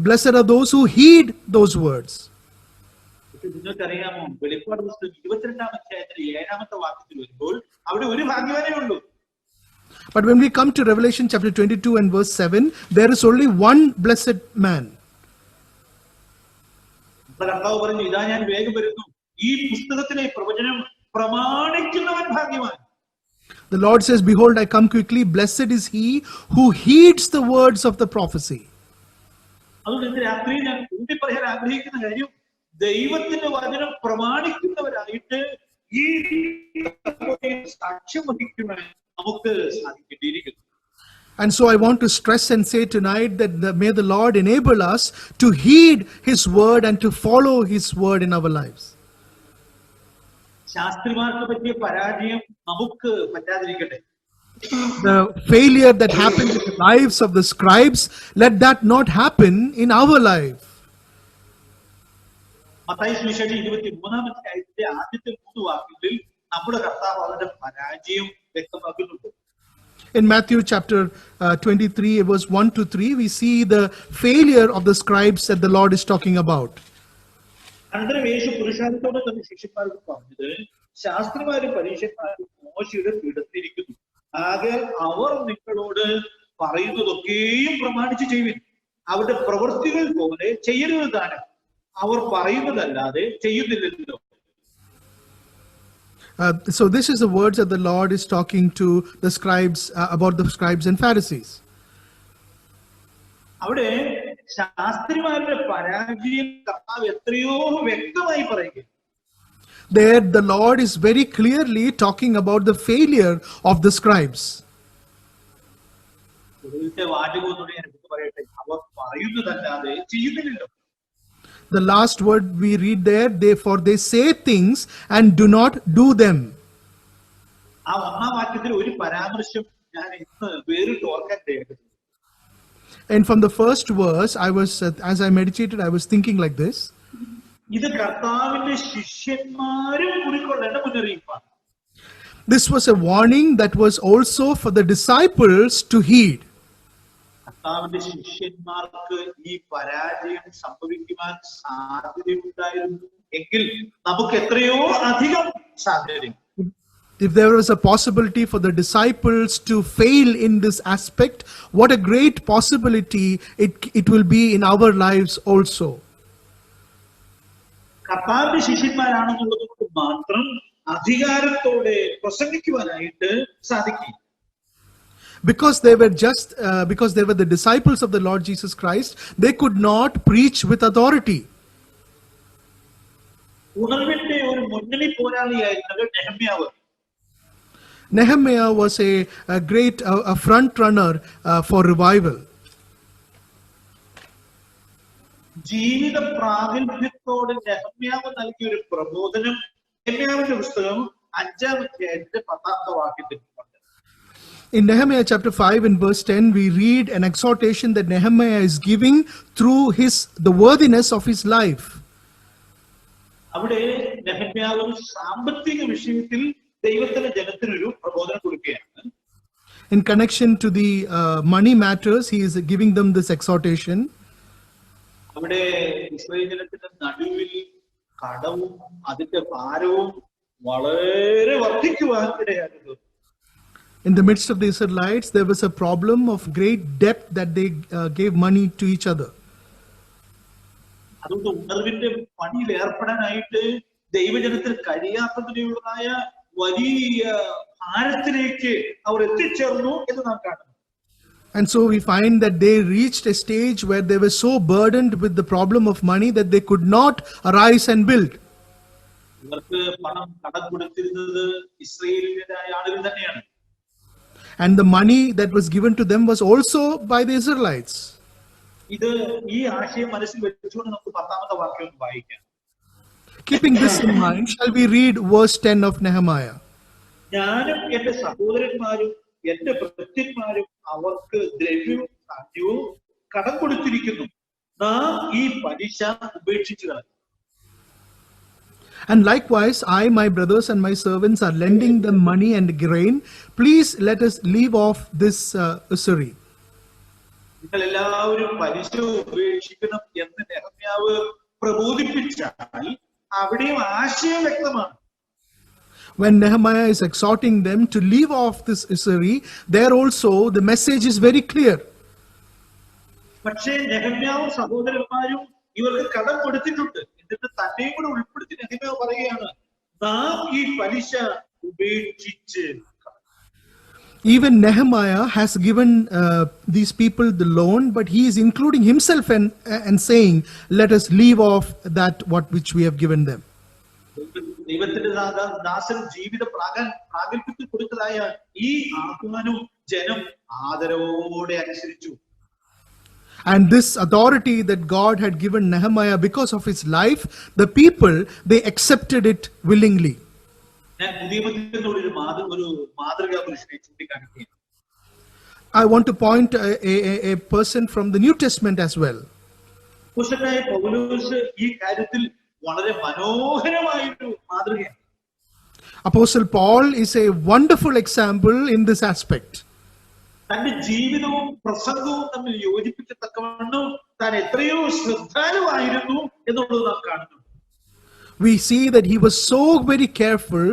Blessed are those who heed those words. നിങ്ങൾക്കറിയാമോ, വെളിപ്പാട് പുസ്തകം 22-ാം അധ്യായത്തിൽ 7-ാമത്തെ വാക്യത്തിൽ വരുമ്പോൾ അവിടെ ഒരു ഭാഗ്യവാനേ ഉള്ളൂ. But when we come to Revelation chapter 22 and verse 7, there is only one blessed man. കർത്താവ് പറഞ്ഞു, ഇതാ ഞാൻ വേഗം വരുന്നു, ഈ പുസ്തകത്തിലെ പ്രവചനം പ്രമാണിക്കുന്നവൻ ഭാഗ്യവാൻ. The Lord says, behold, I come quickly. Blessed is he who heeds the words of the prophecy. അതുകൊണ്ട് ഇന്ന് രാത്രി ഞാൻ ഊന്നി പറയാൻ ആഗ്രഹിക്കുന്ന കാര്യം, ദൈവത്തിന്റെ വചനം പ്രമാണിക്കുന്നവരായിട്ട് ഈ സാക്ഷ്യം വഹിക്കുവാൻ നമുക്ക് സാധിക്കേണ്ടിയിരിക്കുന്നു. And so I want to stress and say tonight that may the Lord enable us to heed his word and to follow his word in our lives. ശാസ്ത്രിമാർക്ക് പറ്റിയ പരാജയം നമുക്ക് പറ്റാതിരിക്കട്ടെ. The failure that happened in the lives of the scribes, let that not happen in our life. Mathai സുവിശേഷം 23-ാം അധ്യായത്തിന്റെ ആദ്യത്തെ 3 വാക്യങ്ങളിൽ നമ്മുടെ കർത്താവ് അവരുടെ പരാജയം വ്യക്തമാക്കുന്നുണ്ട്. In Matthew chapter 23, verse 1 to 3, we see the failure of the scribes that the Lord is talking about. അനന്തരം യേശു പുരുഷാരത്തോടെ തന്റെ ശിഷ്യന്മാരോട് പറഞ്ഞത്, ശാസ്ത്രിമാരും പരീക്ഷന്മാരും മോശയുടെ പീഠത്തിരിക്കുന്നു. ആകയാൽ അവർ നിങ്ങളോട് പറയുന്നതൊക്കെയും പ്രമാണിച്ച് ചെയ്യുവിൻ. അവരുടെ പ്രവൃത്തികൾ പോലെ ചെയ്യരുത് താനും. അവർ പറയുന്നതല്ലാതെ ചെയ്യുന്നില്ലല്ലോ. So this is the words that the Lord is talking to the scribes, about the scribes and Pharisees. അവിടെ ശാസ്ത്രിമാരുടെ പരാജയം കർത്താവ് എത്രയോ വ്യക്തമായി പറയുക. There the Lord is very clearly talking about the failure of the scribes. ഒടുവിലത്തെ വാചകമൊന്നുകൂടി ഞാൻ എടുത്ത് പറയട്ടെ, അവർ പറയുന്നതല്ലാതെ ചെയ്യുന്നില്ലല്ലോ. The last word we read there, therefore they say things and do not do them. ആ ഒന്നാം വാക്യത്തിൽ ഒരു പരാമർശം ഞാൻ ഇന്ന് വേറിട്ട് ഓർക്കാൻ കഴിയുന്നത്. And from the first verse, as I meditated, I was thinking like this. ഇത് കർത്താവിന്റെ ശിഷ്യന്മാരും കുറിക്കൊള്ളേണ്ട മുന്നറിയിപ്പാണ്. This was a warning that was also for the disciples to heed. കർത്താവിന്റെ ശിഷ്യന്മാർക്ക് ഈ പരാജയം സംഭവിക്കുവാൻ സാധ്യതയുണ്ടായിരുന്നു എങ്കിൽ നമുക്ക് എത്രയോ അധികം സാധ്യത. If there was a possibility for the disciples to fail in this aspect, what a great possibility it will be in our lives also. കർത്താവിന്റെ ശിഷ്യന്മാരാണെന്നുള്ളത് കൊണ്ട് മാത്രം അധികാരത്തോടെ പ്രസംഗിക്കുവാനായിട്ട് സാധിക്കും. Because they were the disciples of the Lord Jesus Christ, they could not preach with authority. ഉണർവിന്റെ ഒരു മുന്നണി പോരാളിയായിരുന്നത് നെഹമ്യാവ്. Nehemiah was a great front runner for revival. ജീവിത പ്രാഗൽഭ്യത്തോട് നെഹമ്യാവ് നൽകിയ ഒരു പ്രബോധനം നെഹമ്യാവിന്റെ പുസ്തകം 5-ാം അധ്യായത്തിന്റെ 10-ാമത്തെ വാക്യത്തിൽ. In Nehemiah chapter 5 and verse 10, we read an exhortation that Nehemiah is giving through the worthiness of his life. അവിടെ നെഹമ്യാവ് സാമ്പത്തിക വിഷയത്തിൽ ദൈവത്തിന്റെ ജനത്തിനൊരു പ്രബോധനം കൊടുക്കുകയാണ്. In connection to the money matters, he is giving them this exhortation. അവിടെ Israel ജനത്തിന്റെ നടുവിൽ കടവും അതിന്റെ ഭാരവും വളരെ വർദ്ധിക്കുവാൻ ഇടയാകുന്നു. In the midst of the Israelites, there was a problem of great debt that they gave money to each other. അതുകൊണ്ട് ഉണർവിന്റെ പണിയിൽ ഏർപ്പെടാനായിട്ട് ദൈവജനത്തിന് കഴിയാത്തതിനുള്ളതായ വലിയ ഭാരത്തിലേക്ക് അവർ എത്തിച്ചേർന്നു എന്ന് നാം കാണുന്നു. And so we find that they reached a stage where they were so burdened with the problem of money that they could not arise and build. ഇവർക്ക് പണം കടം കൊടുത്തിരുന്നത് ഇസ്രായേലിയരായ ആളുകൾ തന്നെയാണ്. And the money that was given to them was also by the Israelites. ഇത് ഈ ആശയം മനസ്സിൽ വെച്ചുകൊണ്ട് നമുക്ക് 10-ാമത്തെ വാക്യം വായിക്കാം. Keeping this in mind, shall we read verse 10 of Nehemiah? ഞാനും എന്റെ സഹോദരന്മാരും എന്റെ ഭൃത്യന്മാരും അവർക്ക് ദ്രവ്യവും ധാന്യവും കടം കൊടുത്തിരിക്കുന്നു. നാം ഈ പലിശ ഉപേക്ഷിച്ചു കളഞ്ഞു. And likewise, I, my brothers and my servants are lending them money and grain. Please let us leave off this usury. നിങ്ങൾ എല്ലാവരും പലിശ ഉപേക്ഷിക്കണം എന്ന് നെഹമ്യാവ് പ്രബോധിപ്പിച്ചാൽ അവിടെയും ആശയം വ്യക്തമാണ്. When Nehemiah is exhorting them to leave off this usury, there also the message is very clear. പക്ഷേ നെഹമ്യാവും സഹോദരന്മാരും ഇവർക്ക് കടം കൊടുത്തിട്ടുണ്ട്. എന്നിട്ട് തന്നെയും കൂടെ ഉൾപ്പെടുത്തി നെഹമ്യാവ് പറയുകയാണ്, നാം ഈ പലിശ ഉപേക്ഷിച്ച്. Even Nehemiah has given these people the loan, but he is including himself and saying, let us leave off that which we have given them. ദൈവത്തിന്റെ ദാസൻ ജീവിത പ്രാഗൽഭ്യത്തിൽ കൊടുത്തതായ ഈ ആഹ്വാനവും ജനം ആദരവോടെ അനുസരിച്ചു. And this authority that God had given Nehemiah because of his life, the people, they accepted it willingly. ഞാൻ പുതിയ നിയമത്തിലൂടെ ഒരു മാതൃകാ പുരുഷനെ ചൂണ്ടിക്കാണിക്കുകയാണ്. I want to point a person from the New Testament as well. അപ്പോസ്തലനായ പൗലോസ് ഈ കാര്യത്തിൽ വളരെ മനോഹരമായൊരു മാതൃകയാണ്. Apostle Paul is a wonderful example in this aspect. തന്റെ ജീവിതവും പ്രസംഗവും തമ്മിൽ യോജിപ്പിക്കത്തക്കവണ്ണം താൻ എത്രയോ ശ്രദ്ധാലുവായിരുന്നു എന്നുള്ളത് നാം കാണുന്നു. We see that he was so very careful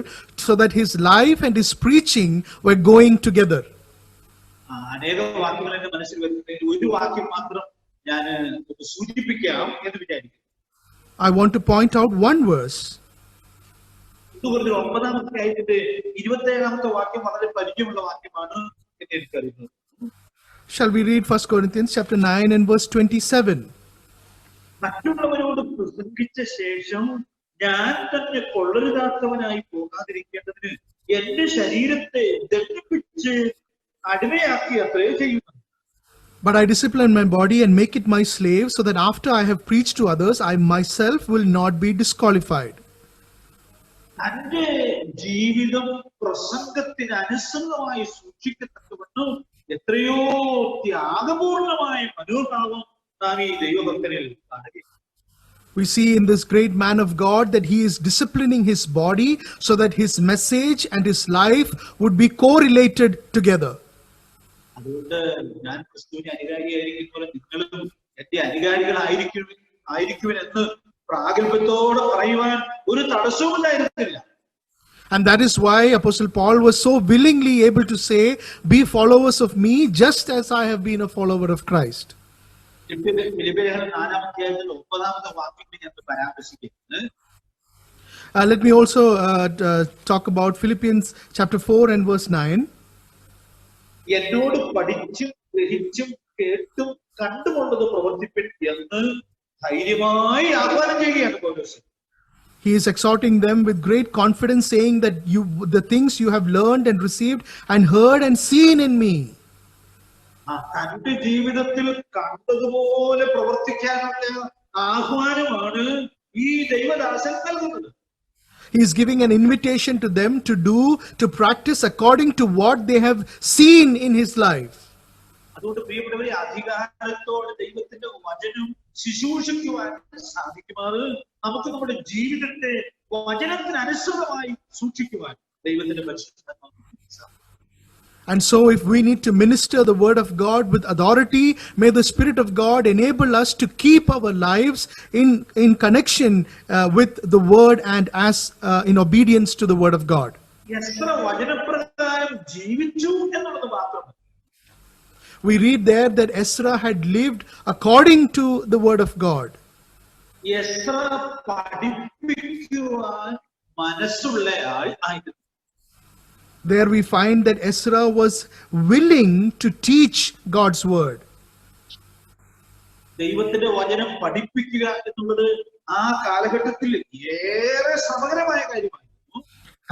so that his life and his preaching were going together. അനേക വാക്യങ്ങൾ എന്റെ മനസ്സിൽ വരുന്നതിൽ ഒരു വാക്യം മാത്രം ഞാൻ സൂചിപ്പിക്കാം എന്ന് വിചാരിക്കുന്നു. I want to point out one verse. 9-ാമത്തെ അധ്യായത്തിന്റെ 27-ാമത്തെ വാക്യം വളരെ പരിചയമുള്ള വാക്യമാണ് എന്ന് എനിക്കറിയുന്നത്. Shall we read 1 Corinthians chapter 9 and verse 27? മറ്റുള്ളവരോട് പ്രസംഗിച്ച ശേഷം ഞാൻ തന്നെ കൊള്ളരുതാത്തവനായി പോകാതിരിക്കേണ്ടതിന് എന്റെ ശരീരത്തെ ദണ്ഡിപ്പിച്ച് അടിമയാക്കി അത്രേ ചെയ്യുന്നു. But I discipline my body and make it my slave, so that after I have preached to others, I myself will not be disqualified. തന്റെ ജീവിതം പ്രസംഗത്തിന് അനുസൃതമായി സൂക്ഷിക്കത്തക്കവണ്ണം എത്രയോ ത്യാഗപൂർണമായ മനോഭാവം നാം ഈ ദൈവഭക്തനിൽ കാണുകയാണ്. We see in this great man of God that he is disciplining his body so that his message and his life would be correlated together. അതുകൊണ്ട് ഞാൻ ക്രിസ്തുവിന്റെ അനുകാരിയായിരിക്കുന്നവരെ നിങ്ങളും എന്റെ അനുകാരികളായിരിക്കുമെന്ന് പ്രാഗൽഭ്യത്തോടെ പറയുവാൻ ഒരു തടസ്സവുമില്ലായിരുന്നില്ല. And that is why Apostle Paul was so willingly able to say, "Be followers of me, just as I have been a follower of Christ." ഫിലിപ്പിയർ 4-ാം അധ്യായത്തിൽ 9-ാമത്തെ വാക്യത്തിൽ ഞാൻ പരാമർശിക്കുന്നത്. Let me also talk about Philippians chapter 4 and verse 9. എന്നോട് പഠിച്ചും ഗ്രഹിച്ചും കേട്ടും കണ്ടുകൊണ്ടത് പ്രവർത്തിപ്പിൻ എന്ന് ധൈര്യമായി ആഹ്വാനം ചെയ്യുകയാണ് പൗലോസ്. He is exhorting them with great confidence, saying that the things you have learned and received and heard and seen in me. തന്റെ ജീവിതത്തിൽ കണ്ടതുപോലെ പ്രവർത്തിക്കാനുള്ള ആഹ്വാനമാണ് ഈ ദൈവദാസൻ നൽകുന്നത്. He is giving an invitation to them to practice according to what they have seen in his life. അതുകൊണ്ട് പ്രിയപ്പെട്ടവരെ, അധികാരത്തോടെ ദൈവത്തിന്റെ വചനം ശുശ്രൂഷിക്കുവാൻ സാധിക്കുമാറ് നമുക്ക് നമ്മുടെ ജീവിതത്തെ വചനത്തിന് അനുസൃതമായി സൂക്ഷിക്കുവാൻ ദൈവത്തിന്റെ പരിശുദ്ധാത്മാവ്. And so if we need to minister the word of God with authority, may the Spirit of God enable us to keep our lives in connection with the word and as in obedience to the word of God. Ezra വചനപ്രകാരം ജീവിച്ചു എന്നുള്ളത് മാത്രമല്ല. We read there that Ezra had lived according to the word of God. Ezra പഠിപ്പിക്കുവാൻ മനസ്സുള്ള ആൾ ആയിരുന്നു. There we find that Ezra was willing to teach God's word. ദൈവത്തിന്റെ വചനം പഠിപ്പിക്കുക എന്നുള്ളത് ആ കാലഘട്ടത്തിൽ ഏറെ ശ്രമകരമായ കാര്യമായിരുന്നു.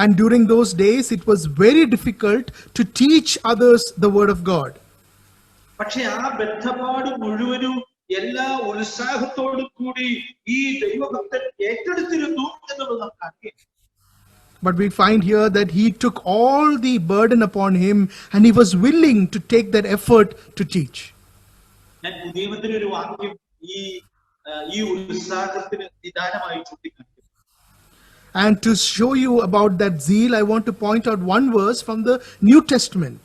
And during those days it was very difficult to teach others the word of God. പക്ഷെ ആ ബദ്ധപ്പാട് മുഴുവനും എല്ലാ ഉത്സാഹത്തോടും കൂടി ഈ ദൈവഭക്തൻ ഏറ്റെടുത്തിരുന്നു എന്നുള്ളത് നാം കാണുകയാണ്. But we find here that he took all the burden upon him and he was willing to take that effort to teach. ഞാൻ പുതിയമത്തിലെ ഒരു വാക്യം ഈ ഉത്സാഹത്തിന് നിദാനമായി ചൂണ്ടിക്കാണിക്കുന്നു. And to show you about that zeal, I want to point out one verse from the New Testament.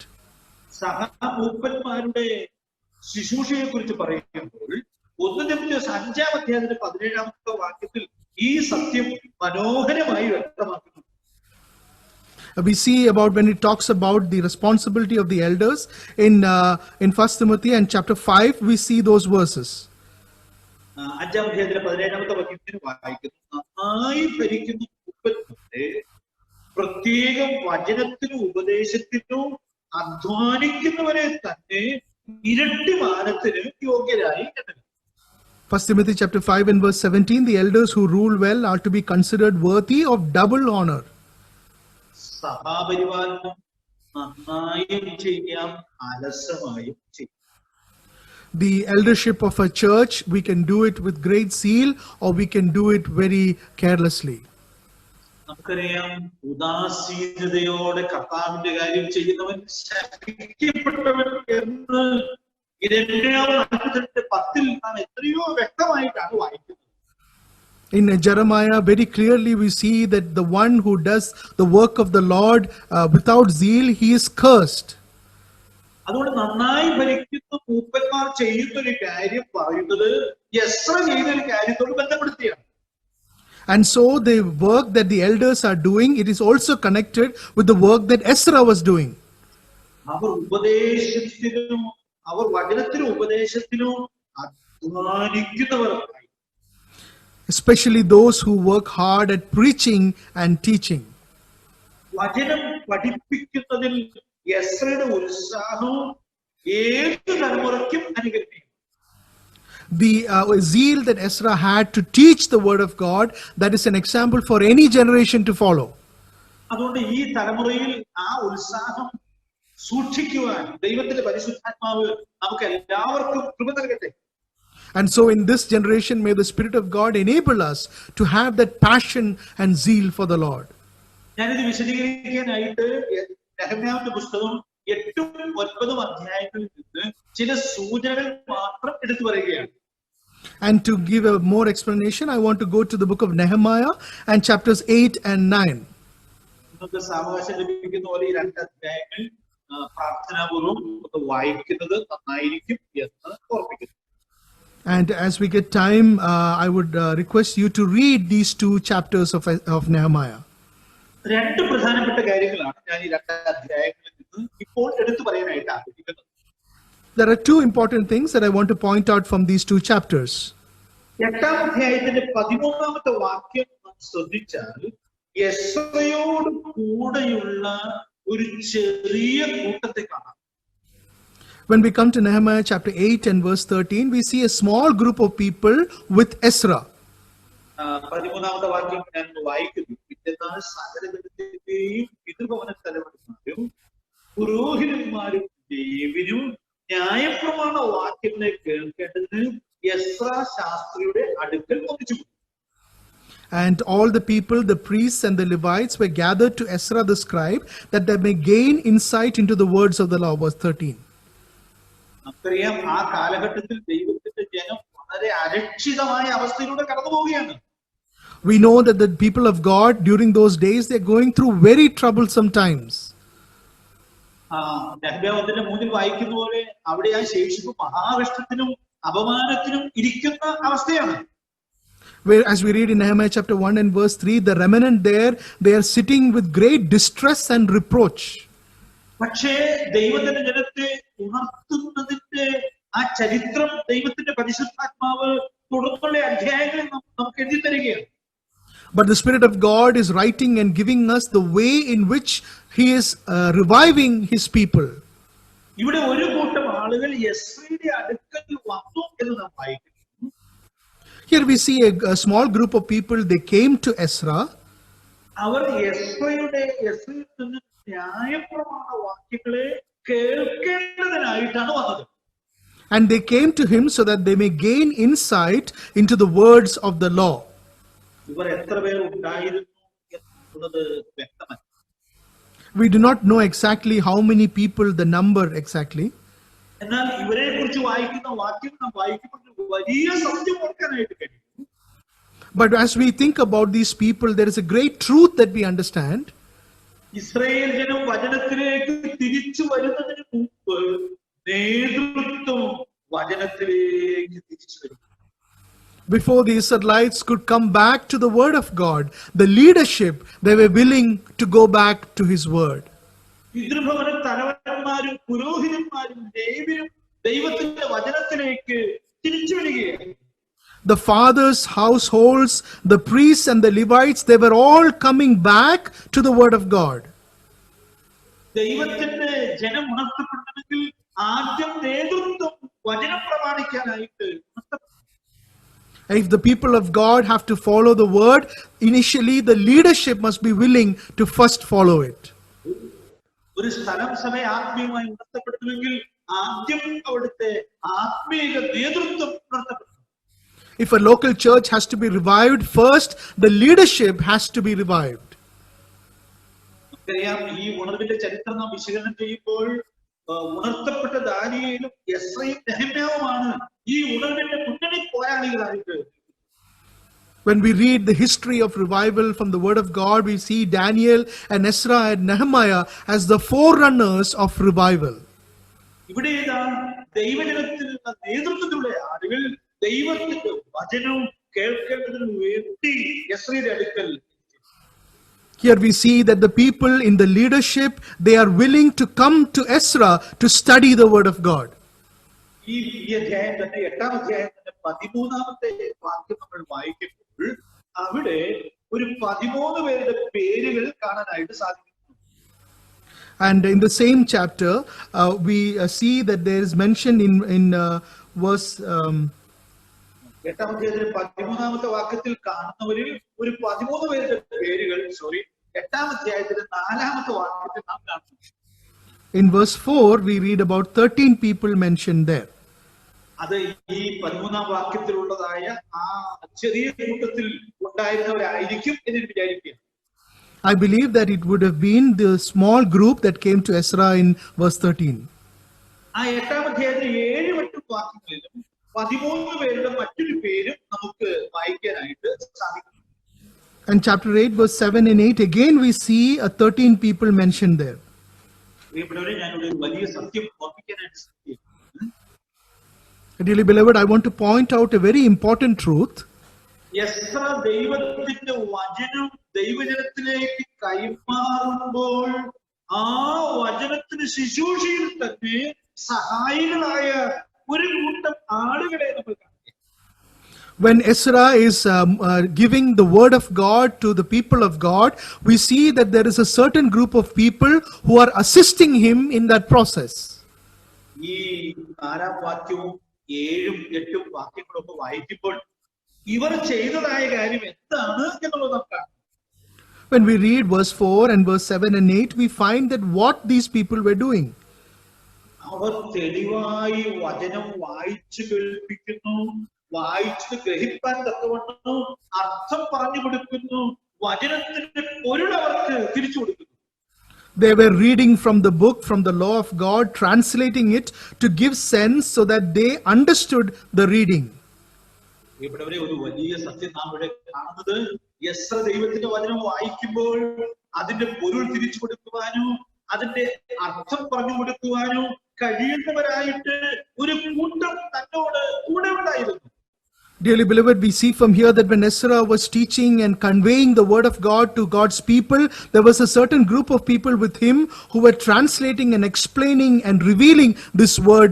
സഹമൂപ്പന്മാരുടെ ശുശ്രൂഷയെ കുറിച്ച് പറയുമ്പോൾ 1 തിമോഥെയോസ് 5-ാം അധ്യായത്തിന്റെ 17-ാമത്തെ വാക്യത്തിൽ ഈ സത്യം മനോഹരമായി വ്യക്തമാക്കുന്നു. We see about when it talks about the responsibility of the elders in 1 Timothy and chapter 5, we see those verses. 5-ാം അധ്യായത്തിന്റെ 17-ാമത്തെ വാക്യത്തിൽ വായിക്കുന്നു, നന്നായി ഭരിക്കുന്ന മൂപ്പന്മാരെ പ്രത്യേകം വചനത്തിനും ഉപദേശത്തിനും അധ്വാനിക്കുന്നവരെ തന്നെ ഇരട്ടി മാനത്തിന് യോഗ്യരായി എണ്ണുക. 1 Timothy chapter 5 and verse 17, the elders who rule well are to be considered worthy of double honor. സഭാപരിപാലനം നന്നായും ചെയ്യാം, അലസമായും ചെയ്യാം. The eldership of a church, we can do it with great zeal or we can do it very carelessly. നമുക്കറിയാം, ഉദാസീനതയോടെ കർത്താവിന്റെ കാര്യം ചെയ്യുന്നവൻ ശപിക്കപ്പെട്ടവൻ എന്ന് യിരെമ്യാവ് 42:10 നാം എത്രയോ വ്യക്തമായിട്ടാണ് വായിക്കുന്നത്. In Jeremiah, very clearly we see that the one who does the work of the Lord without zeal, he is cursed. അതുകൊണ്ട് നന്നായി ഭരിക്കുന്ന മൂപ്പന്മാർ ചെയ്യുന്ന ഒരു കാര്യം പറയുന്നത് എസ്ര ചെയ്ത ഒരു കാര്യത്തോട് ബന്ധപ്പെടുത്തിയാണ്. And so the work that the elders are doing, it is also connected with the work that Ezra was doing. Our ഉപദേശത്തിനും our വചനത്തിനും ഉപദേശത്തിനും അധ്വാനിക്കുന്നവർ, especially those who work hard at preaching and teaching. വചനം പഠിപ്പിക്കുന്നതിൽ എസ്രയുടെ ഉത്സാഹവും ഏത് തലമുറയ്ക്കും അനുകരിക്കും. The zeal that Ezra had to teach the word of God, that is an example for any generation to follow. അതുകൊണ്ട് ഈ തലമുറയിൽ ആ ഉത്സാഹം സൂക്ഷിക്കുവാൻ ദൈവത്തിന്റെ പരിശുദ്ധാത്മാവ് നമുക്ക് എല്ലാവർക്കും കൃപ നൽകട്ടെ. And so in this generation, may the Spirit of God enable us to have that passion and zeal for the Lord. ഞാനിത് വിശദീകരിക്കാനായിട്ട് നെഹമ്യാവിന്റെ പുസ്തകം 8-9 അധ്യായങ്ങളിൽ നിന്ന് ചില സൂചനകൾ മാത്രം എടുത്തു പറയുകയാണ്. And to give a more explanation, I want to go to the book of Nehemiah and chapters 8 and 9. നിങ്ങൾക്ക് സാവകാശം ലഭിക്കുന്ന പോലെ ഈ 2 അധ്യായങ്ങൾ പ്രാർത്ഥനാപൂർവ്വം വായിക്കുന്നത് നന്നായിരിക്കും എന്ന് ഓർമ്മിക്കുന്നു. And as we get time, I would request you to read these 2 chapters of Nehemiah. 2 പ്രധാനപ്പെട്ട കാര്യങ്ങളാണ് ഞാൻ ഈ 2 അധ്യായങ്ങളിൽ നിന്ന് ഇപ്പോൾ എടുത്തു പറയാനായിട്ട് ആഗ്രഹിക്കുന്നത്. There are 2 important things that I want to point out from these 2 chapters. 8-ാം അധ്യായത്തിന്റെ 13-ാമത്തെ വാക്യം നാം ശ്രദ്ധിച്ചാൽ എസ്രയോട് കൂടെയുള്ള ഒരു ചെറിയ കൂട്ടത്തെ കാണാം. When we come to Nehemiah chapter 8 and verse 13, we see a small group of people with Ezra. 13-ാമത്തെ വാക്യം ഞാൻ വായിക്കുന്നു. പിറ്റേന്നാൾ സകലജനത്തിന്റെയും പിതൃഭവന തലവന്മാരും പുരോഹിതന്മാരും ലേവ്യരും ന്യായപ്രമാണ വാക്യങ്ങളെ കേൾക്കേണ്ടതിന് എസ്രാ ശാസ്ത്രിയുടെ അടുക്കൽ ഒന്നിച്ചു. And all the people, the priests and the Levites, were gathered to Ezra the scribe, that they may gain insight into the words of the law. Verse 13. നമുക്കറിയാം, ആ കാലഘട്ടത്തിൽ ദൈവത്തിന്റെ ജനം വളരെ അരക്ഷിതമായ അവസ്ഥയിലൂടെ കടന്നു പോവുകയാണ്. We know that the people of God during those days, they are going through very troublesome times. നെഹമ്യാവ് 1:3 വായിക്കുന്ന പോലെ അവിടെ ആ ശേഷിപ്പ് മഹാകഷ്ടത്തിനും അപമാനത്തിനും ഇരിക്കുന്ന അവസ്ഥയാണ്. Where, as we read in Nehemiah chapter 1 and verse 3, the remnant there, they are sitting with great distress and reproach. പക്ഷേ ദൈവത്തിന്റെ ജനത്തെ ഉണർത്തുന്നതിന്റെ ആ ചരിത്രം ദൈവത്തിന്റെ പരിശുദ്ധാത്മാവ് തുടർന്നുള്ള അധ്യായങ്ങളിൽ നമുക്ക് എഴുതി തരികയാണ്. But the Spirit of God is writing and giving us the way in which He is reviving His people. ഇവിടെ ഒരു കൂട്ടം ആളുകൾ എസ്രയുടെ അടുക്കൽ വന്നു എന്ന് നാം വായിക്കുന്നു. Here we see a small group of people, they came to Ezra. അവർ എസ്രയിൽ നിന്ന് ന്യായപ്രമാണ വാക്യങ്ങളെ കേൾക്കേണ്ടതിനായിട്ടാണ് വന്നത്. And they came to him so that they may gain insight into the words of the law. ഇവർ എത്ര പേർ ഉണ്ടായിരുന്നു എന്നുള്ളത് വ്യക്തമല്ല. We do not know exactly how many people, the number exactly. എന്നാൽ ഇവരെ കുറിച്ച് വായിക്കുന്ന വാക്യം നാം വായിക്കുമ്പോൾ വലിയ സത്യം ഓർക്കാനായിട്ട് കഴിയും. But as we think about these people, there is a great truth that we understand. Israel ജനം വചനത്തിലേക്ക് തിരിച്ചു വരുന്നതിന് മുമ്പ് നേതൃത്വം വചനത്തിലേക്ക് തിരിച്ചു വരും. Before the Israelites could come back to the word of God, the leadership, they were willing to go back to His word. പിതൃഭവന തലവന്മാരും പുരോഹിതന്മാരും ലേവ്യരും ദൈവത്തിന്റെ വചനത്തിലേക്ക് തിരിച്ചു വരികയാണ്. The fathers' households, the priests and the Levites, they were all coming back to the word of God. ദൈവത്തിന്റെ ജനം ഉണർത്തപ്പെടണമെങ്കിൽ ആദ്യം നേതൃത്വം വചനം പ്രമാണിക്കാനായിട്ട്. If the people of God have to follow the word, initially the leadership must be willing to first follow it. ഒരു സ്ഥലം സഭ ആത്മീയമായി ഉണർത്തപ്പെടണമെങ്കിൽ ആദ്യം അവിടുത്തെ ആത്മീയ നേതൃത്വം ഉണർത്തപ്പെടണം. If a local church has to be revived, first the leadership has to be revived. നമുക്കറിയാം ഈ ഉണർവിന്റെ ചരിത്രം നാം വിശകലനം ചെയ്യുമ്പോൾ ഉണർത്തപ്പെട്ട ദാനിയേലും എസ്രയും നെഹമ്യാവുമാണ് ഈ ഉണർവിന്റെ മുന്നണി പോരാളികളായിട്ട്. When we read the history of revival from the Word of God, we see Daniel and Ezra and Nehemiah as the forerunners of revival. ഇവിടെ ദൈവജനത്തിനുള്ള നേതൃത്വത്തിലുള്ള ആളുകൾ ദൈവത്തിന്റെ വചനവും കേൾക്കേണ്ടതിന് വേണ്ടി എസ്രയുടെ അടുക്കൽ. Here we see that the people in the leadership, they are willing to come to Ezra to study the Word of God. ഈ അധ്യായം തന്നെ 8-ാം അധ്യായം തന്നെ 13-ാമത്തെ വാക്യം നമ്മൾ വായിക്കുമ്പോൾ അവിടെ ഒരു 13 പേരുടെ പേരുകൾ കാണാനായിട്ട് സാധിക്കുന്നു. And in the same chapter, we see that there is mentioned in verse 8-ാം അധ്യായത്തിലെ 13-ാമത്തെ വാക്യത്തിൽ കാണുന്നവരിൽ ഒരു 13 പേരുടെ പേരുകൾ 8-ാം അധ്യായത്തിലെ 4-ാമത്തെ വാക്യത്തിൽ നാം കാണുന്നു. In verse 4, we read about 13 people mentioned there. അത് ഈ 13-ാം വാക്യത്തിലുള്ളതായ ആ ചെറിയ കൂട്ടത്തിൽ ഉണ്ടായിരുന്നവരായിരിക്കും എന്ന് വിചാരിക്കുക. I believe that it would have been the small group that came to Ezra in verse 13. ആ 8-ാം അധ്യായത്തിലെ 7-8 വാക്യങ്ങളിലും 13 പേരുടെ മറ്റൊരു പേരും നമുക്ക് വായിക്കാനായിട്ട് സാധിക്കും. And chapter 8, verse 7 and 8, again we see 13 people mentioned there. പ്രിയപ്പെട്ടവരെ, ഞാനിവിടെ ഒരു വലിയ സത്യം ഓർമ്മിക്കാനായിട്ട് ശ്രമിക്കുന്നു. Dearly beloved, I want to point out a very important truth. Ezra ദൈവത്തിന്റെ വചനം ദൈവജനത്തിലേക്ക് കൈമാറുമ്പോൾ ആ വചനത്തിന് ശുശ്രൂഷയിൽ തന്നെ സഹായികളായ ഒരു കൂട്ടം ആളുകളെ നമ്മൾ കാണും. When Ezra is giving the word of God to the people of God, we see that there is a certain group of people who are assisting him in that process. ഈ 4-ാം വാക്യവും 7-8 വാക്യങ്ങളൊക്കെ വായിക്കുമ്പോൾ ഇവർ ചെയ്തതായ കാര്യം എന്താണ് എന്നുള്ളത് നാം കാണും. When we read verse 4 and verse 7 and 8, we find that what these people were doing. അവർ തെളിവായി വചനം വായിച്ചു കേൾപ്പിക്കുന്നു, വായിച്ചു ഗ്രഹിക്കാൻ തക്കവണ്ണം അർത്ഥം പറഞ്ഞു കൊടുക്കുന്നു, വചനത്തിന്റെ പൊരുൾ അവർക്ക് തിരിച്ചു കൊടുക്കുന്നു. They were reading from the book, from the law of God, translating it to give sense so that they understood the reading. ഇവിടെ ഒരു വലിയ സത്യം നാം ഇവിടെ കാണുന്നത്, എസ്ര ദൈവത്തിന്റെ വചനം വായിക്കുമ്പോൾ അതിന്റെ പൊരുൾ തിരിച്ചു കൊടുക്കുവാനും അതിന്റെ അർത്ഥം പറഞ്ഞു കൊടുക്കുവാനും കഴിയുന്നവരായിട്ട് ഒരു കൂട്ടം തന്നോട് കൂടെ ഉണ്ടായിരുന്നു. Dearly beloved, we see from here that when Ezra was teaching and conveying the word of God to God's people, there was a certain group of people with him who were translating and explaining and revealing this word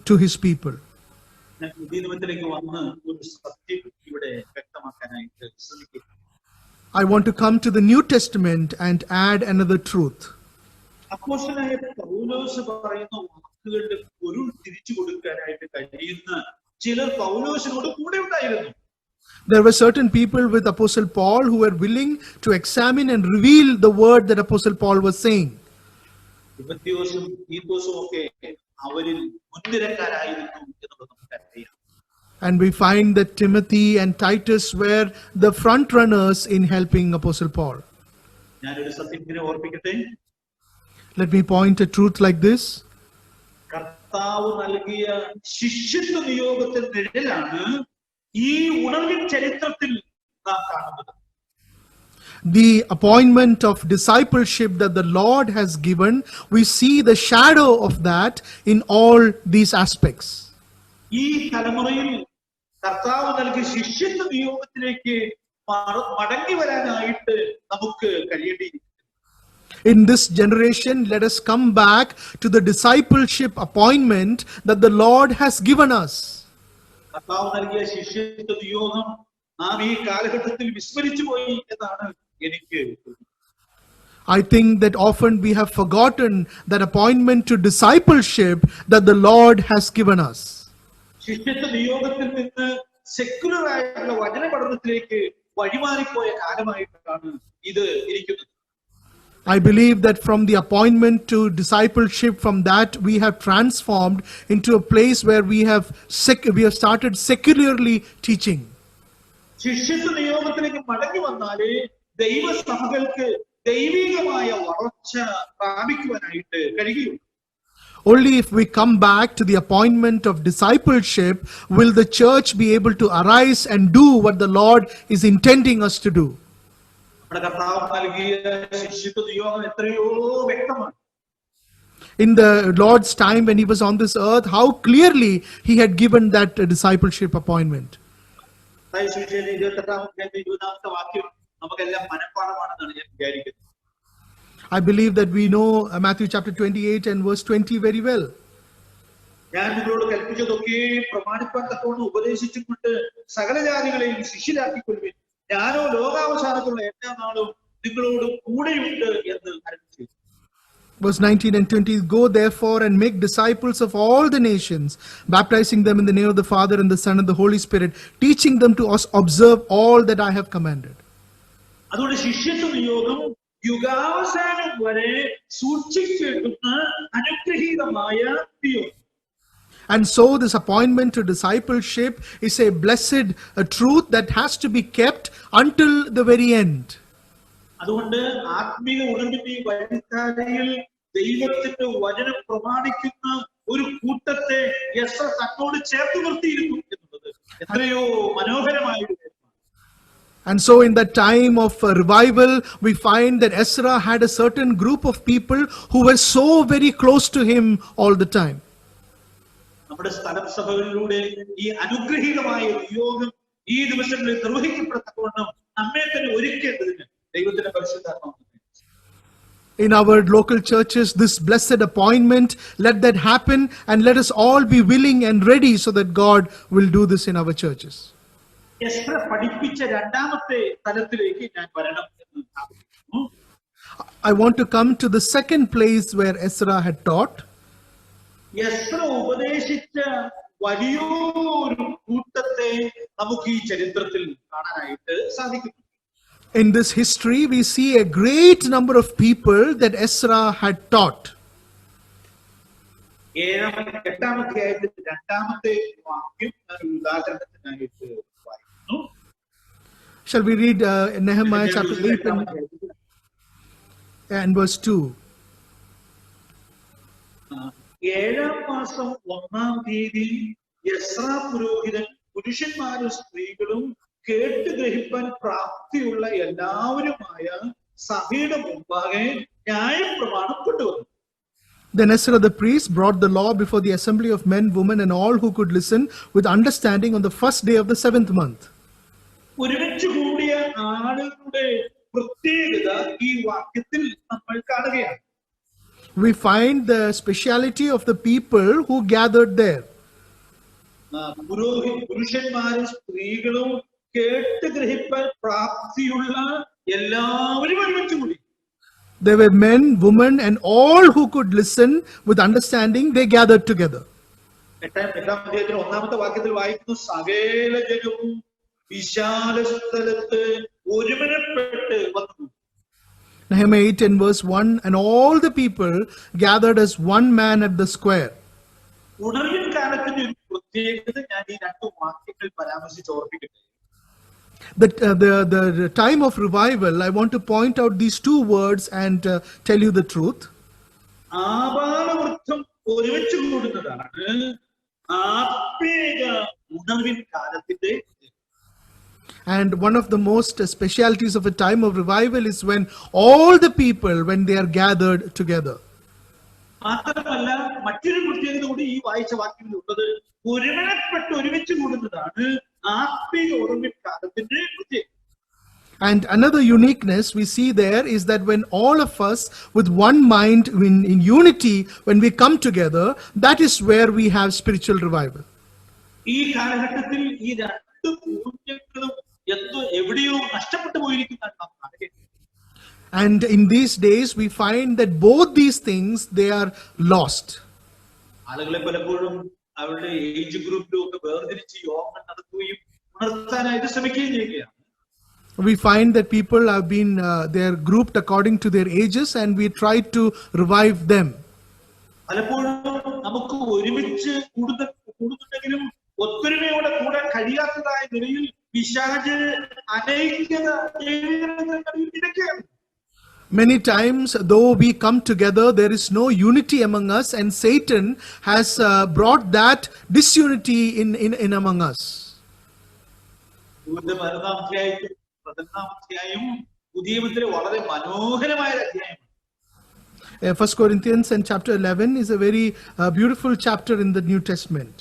to his people. I want to come to the New Testament and add another truth. അപ്പോസ്തലനായ പൗലോസ് പറയുന്ന വാക്കുകളുടെ പൊരുൾ തിരിച്ചു കൊടുക്കാനായിട്ട് കഴിയുന്ന ചിലർ പൗലോസിനോട് കൂടെ ഉണ്ടായിരുന്നു. There were certain people with Apostle Paul who were willing to examine and reveal the word that Apostle Paul was saying. തിമോഥെയോസും തീത്തോസും ഒക്കെ അവരിൽ മുൻനിരക്കാരായിരുന്നു എന്നുള്ളത് നമുക്കറിയാം. And we find that Timothy and Titus were the front runners in helping Apostle Paul. ഞാനൊരു സത്യം ഇങ്ങനെ ഓർപ്പിക്കട്ടെ. Let me point a truth like this. കർത്താവ് നൽകിയ ശിഷ്യത്വ നിയോഗത്തിന്റെ നിഴലാണ് ഈ ഉണർവിൻ ചരിത്രത്തിൽ നാം കാണുന്നത്. The appointment of discipleship that the Lord has given, we see the shadow of that in all these aspects. ഈ തലമുറയിൽ കർത്താവ് നൽകിയ ശിഷ്യത്വ നിയോഗത്തിലേക്ക് മടങ്ങി വരാനായിട്ട് നമുക്ക് കഴിയേണ്ടിയിരിക്കുന്നു. In this generation, let us come back to the discipleship appointment that the Lord has given us. കർത്താവ് നൽകിയ ശിഷ്യത്വ നിയോഗം നാം ഈ കാലഘട്ടത്തിൽ വിസ്മരിച്ചു പോയി എന്നാണ് എനിക്ക്. I think that often we have forgotten that appointment to discipleship that the Lord has given us. ശിഷ്യത്വ നിയോഗത്തിൽ നിന്ന് സെക്യുലർ ആയിട്ടുള്ള വചന പഠനത്തിലേക്ക് വഴിമാറിപ്പോയ കാലമായിട്ടാണ് ഇത് ഇരിക്കുന്നത്. I believe that from the appointment to discipleship, from that we have transformed into a place where we have started secularly teaching. ശിഷ്യത്വ നിയോഗത്തിലേക്ക് മടങ്ങി വന്നാലേ ദൈവസഭകൾക്ക് ദൈവികമായ വളർച്ച പ്രാപിക്കുവാനായിട്ട് കഴിയുള്ളൂ. Only if we come back to the appointment of discipleship will the church be able to arise and do what the Lord is intending us to do. നമ്മുടെ കർത്താവ് നൽകിയ ശിഷ്യത്വ നിയോഗം എത്രയോ വ്യക്തമാണ്. In the Lord's time when he was on this earth, how clearly he had given that discipleship appointment. സുവിശേഷം 28-ാമത്തെ വാക്യം നമുക്കെല്ലാം മനഃപ്പാഠമാണെന്നാണ് ഞാൻ വിചാരിക്കുന്നത്. I believe that we know Matthew chapter 28 and verse 20 very well. ഞാൻ നിങ്ങളോട് കൽപ്പിച്ചതൊക്കെ പ്രമാണിപ്പാൻ തക്കവണ്ണം ഉപദേശിച്ചുകൊണ്ട് സകല ജാതികളെയും ശിഷ്യരാക്കിക്കൊള്ളുവിൻ, ഞാനോ ലോകാവസാനത്തുള്ള എല്ലാ നാളും നിങ്ങളോട് കൂടെയുണ്ട് എന്ന് അരുളിച്ചെയ്തു. Verse 19 and 20, go therefore and make disciples of all the nations, baptizing them in the name of the Father and the Son and the Holy Spirit, teaching them to observe all that I have commanded. അതുകൊണ്ട് ശിഷ്യത്വ നിയോഗം യുഗാവസാനം വരെ സൂക്ഷിക്കേണ്ടുന്ന അനുഗ്രഹീതമായ നിയോഗം. And so this appointment to discipleship is a blessed truth that has to be kept until the very end. അതുകൊണ്ട് ആത്മീയ ഉണർവിന്റെ വഴിത്താരയിൽ ദൈവത്തിന്റെ വചനം പ്രമാണിക്കുന്ന ഒരു കൂട്ടത്തെ എസ്ര തന്നോട് ചേർത്ത് നിർത്തിയിരുന്നു എന്നുള്ളത് എത്രയോ മനോഹരമായ ഒരു കാര്യമാണ്. And so in that time of revival, we find that Ezra had a certain group of people who were so very close to him all the time. നമ്മുടെ സ്ഥലം സഭകളിലൂടെ ഈ അനുഗ്രഹീതമായ നിയോഗം ഈ ദിവസങ്ങളിൽ നിർവഹിക്കപ്പെടത്തക്കവണ്ണം നമ്മെ തന്നെ ഒരുക്കേണ്ടതിന് ദൈവത്തിന്റെ പരിശുദ്ധാത്മാവ്. In our local churches, this blessed appointment, let that happen, and let us all be willing and ready so that God will do this in our churches. Ezra പഠിപ്പിച്ച രണ്ടാമത്തെ തലത്തിലേക്ക് ഞാൻ വരണം എന്ന് ആഗ്രഹിക്കുന്നു. I want to come to the second place where Ezra had taught. Ezra ഉപദേശിച്ച വലിയൊരു കൂട്ടത്തെ നമുക്ക് ഈ ചരിത്രത്തിൽ കാണാനായിട്ട് സാധിക്കും. In this history, we see a great number of people that Ezra had taught. 8-ാമത്തെ അധ്യായത്തിന്റെ 2-ാമത്തെ വാക്യം ഞാൻ ഉദാഹരണത്തിനായിട്ട് വായിക്കുന്നു. Shall we read Nehemiah chapter 8 and verse 2? 7-ാം മാസം 1-ാം തീയതി എസ്രാ പുരോഹിതൻ പുരുഷന്മാരും സ്ത്രീകളും കേട്ട് ഗ്രഹിപ്പാൻ പ്രാപ്തിയുള്ള എല്ലാവരുമായ സഭയുടെ മുമ്പാകെ ന്യായപ്രമാണം കൊണ്ടുവന്നു. Then Ezra the priest brought the law before the assembly of men, women, and all who could listen with understanding on the first day of the 7th month. ഒരുമിച്ച് കൂടിയ ആളുകളുടെ പ്രത്യേകത ഈ വാക്യത്തിൽ നമ്മൾ കാണുകയാണ്. We find the speciality of the people who gathered there. പുരുഷന്മാരും സ്ത്രീകളും കേട്ട് ഗ്രഹിപ്പാൻ പ്രാപ്തിയുള്ള എല്ലാവരും ഒരുമിച്ച് കൂടി. There were men, women, and all who could listen with understanding, they gathered together. 8-ാം അധ്യായത്തിൽ 1-ാമത്തെ വാക്യത്തിൽ വായിക്കുന്നു, സകല ജനവും വിശാല സ്ഥലത്ത് ഒരുമനപ്പെട്ട് വന്നു. Nehemiah 8 and verse 1, and all the people gathered as one man at the square. ഉണർവിൻ കാലത്തിന്റെ ഒരു പ്രത്യേകത ഞാൻ ഈ 2 വാക്യങ്ങളിൽ പരാമർശിച്ച് ഓർപ്പിക്കട്ടെ. The time of revival, I want to point out these 2 words and tell you the truth. ആബാലവൃദ്ധം ഒരുമിച്ച് കൂടുന്നതാണ് ആത്മീയ ഉണർവിൻ കാലത്തിന്റെ. And one of the most specialities of a time of revival is when all the people, when they are gathered together. മാത്രമല്ല മറ്റൊരു പ്രത്യേകത കൂടി ഈ വായിച്ച വാക്യത്തിലുള്ളത്, ഒരുമനപ്പെട്ട് ഒരുമിച്ച് കൂടുന്നതാണ് ആത്മീയ ഉണർവിൻ കാലത്തിന്റെ പ്രത്യേകത. And another uniqueness we see there is that when all of us with one mind in unity, when we come together, that is where we have spiritual revival. ഈ കാലഘട്ടത്തിൽ ഈ 2 പൂജ്യങ്ങളും എവിടെയോ നഷ്ടപ്പെട്ടു പോയിരിക്കുന്നതാണ് നാം കാണുന്നത്. And in these days we find that both these things, they are lost. ആളുകളെ പലപ്പോഴും അവരുടെ ഏജ് ഗ്രൂപ്പിലും ഒക്കെ വേർതിരിച്ച് യോഗം നടത്തുകയും ഉണർത്താനായിട്ട് ശ്രമിക്കുകയും ചെയ്യുകയാണ്. We find that people have been, they are grouped according to their ages, and we try to revive them. പലപ്പോഴും നമുക്ക് ഒരുമിച്ച് കൂടുന്നുണ്ടെങ്കിലും ഒത്തൊരുമയോടെ കൂടാൻ കഴിയാത്തതായ നിലയിൽ പിശാച് അനൈക്യത ഇടയ്ക്കാണ്. Many times, though we come together, there is no unity among us, and Satan has brought that disunity in among us. ഇവിടുത്തെ 11-ാം അധ്യായത്തിൽ 11-ാം അധ്യായം പുതിയ നിയമത്തിലെ വളരെ മനോഹരമായ അധ്യായമാണ്. 1 Corinthians and chapter 11 is a very beautiful chapter in the New Testament.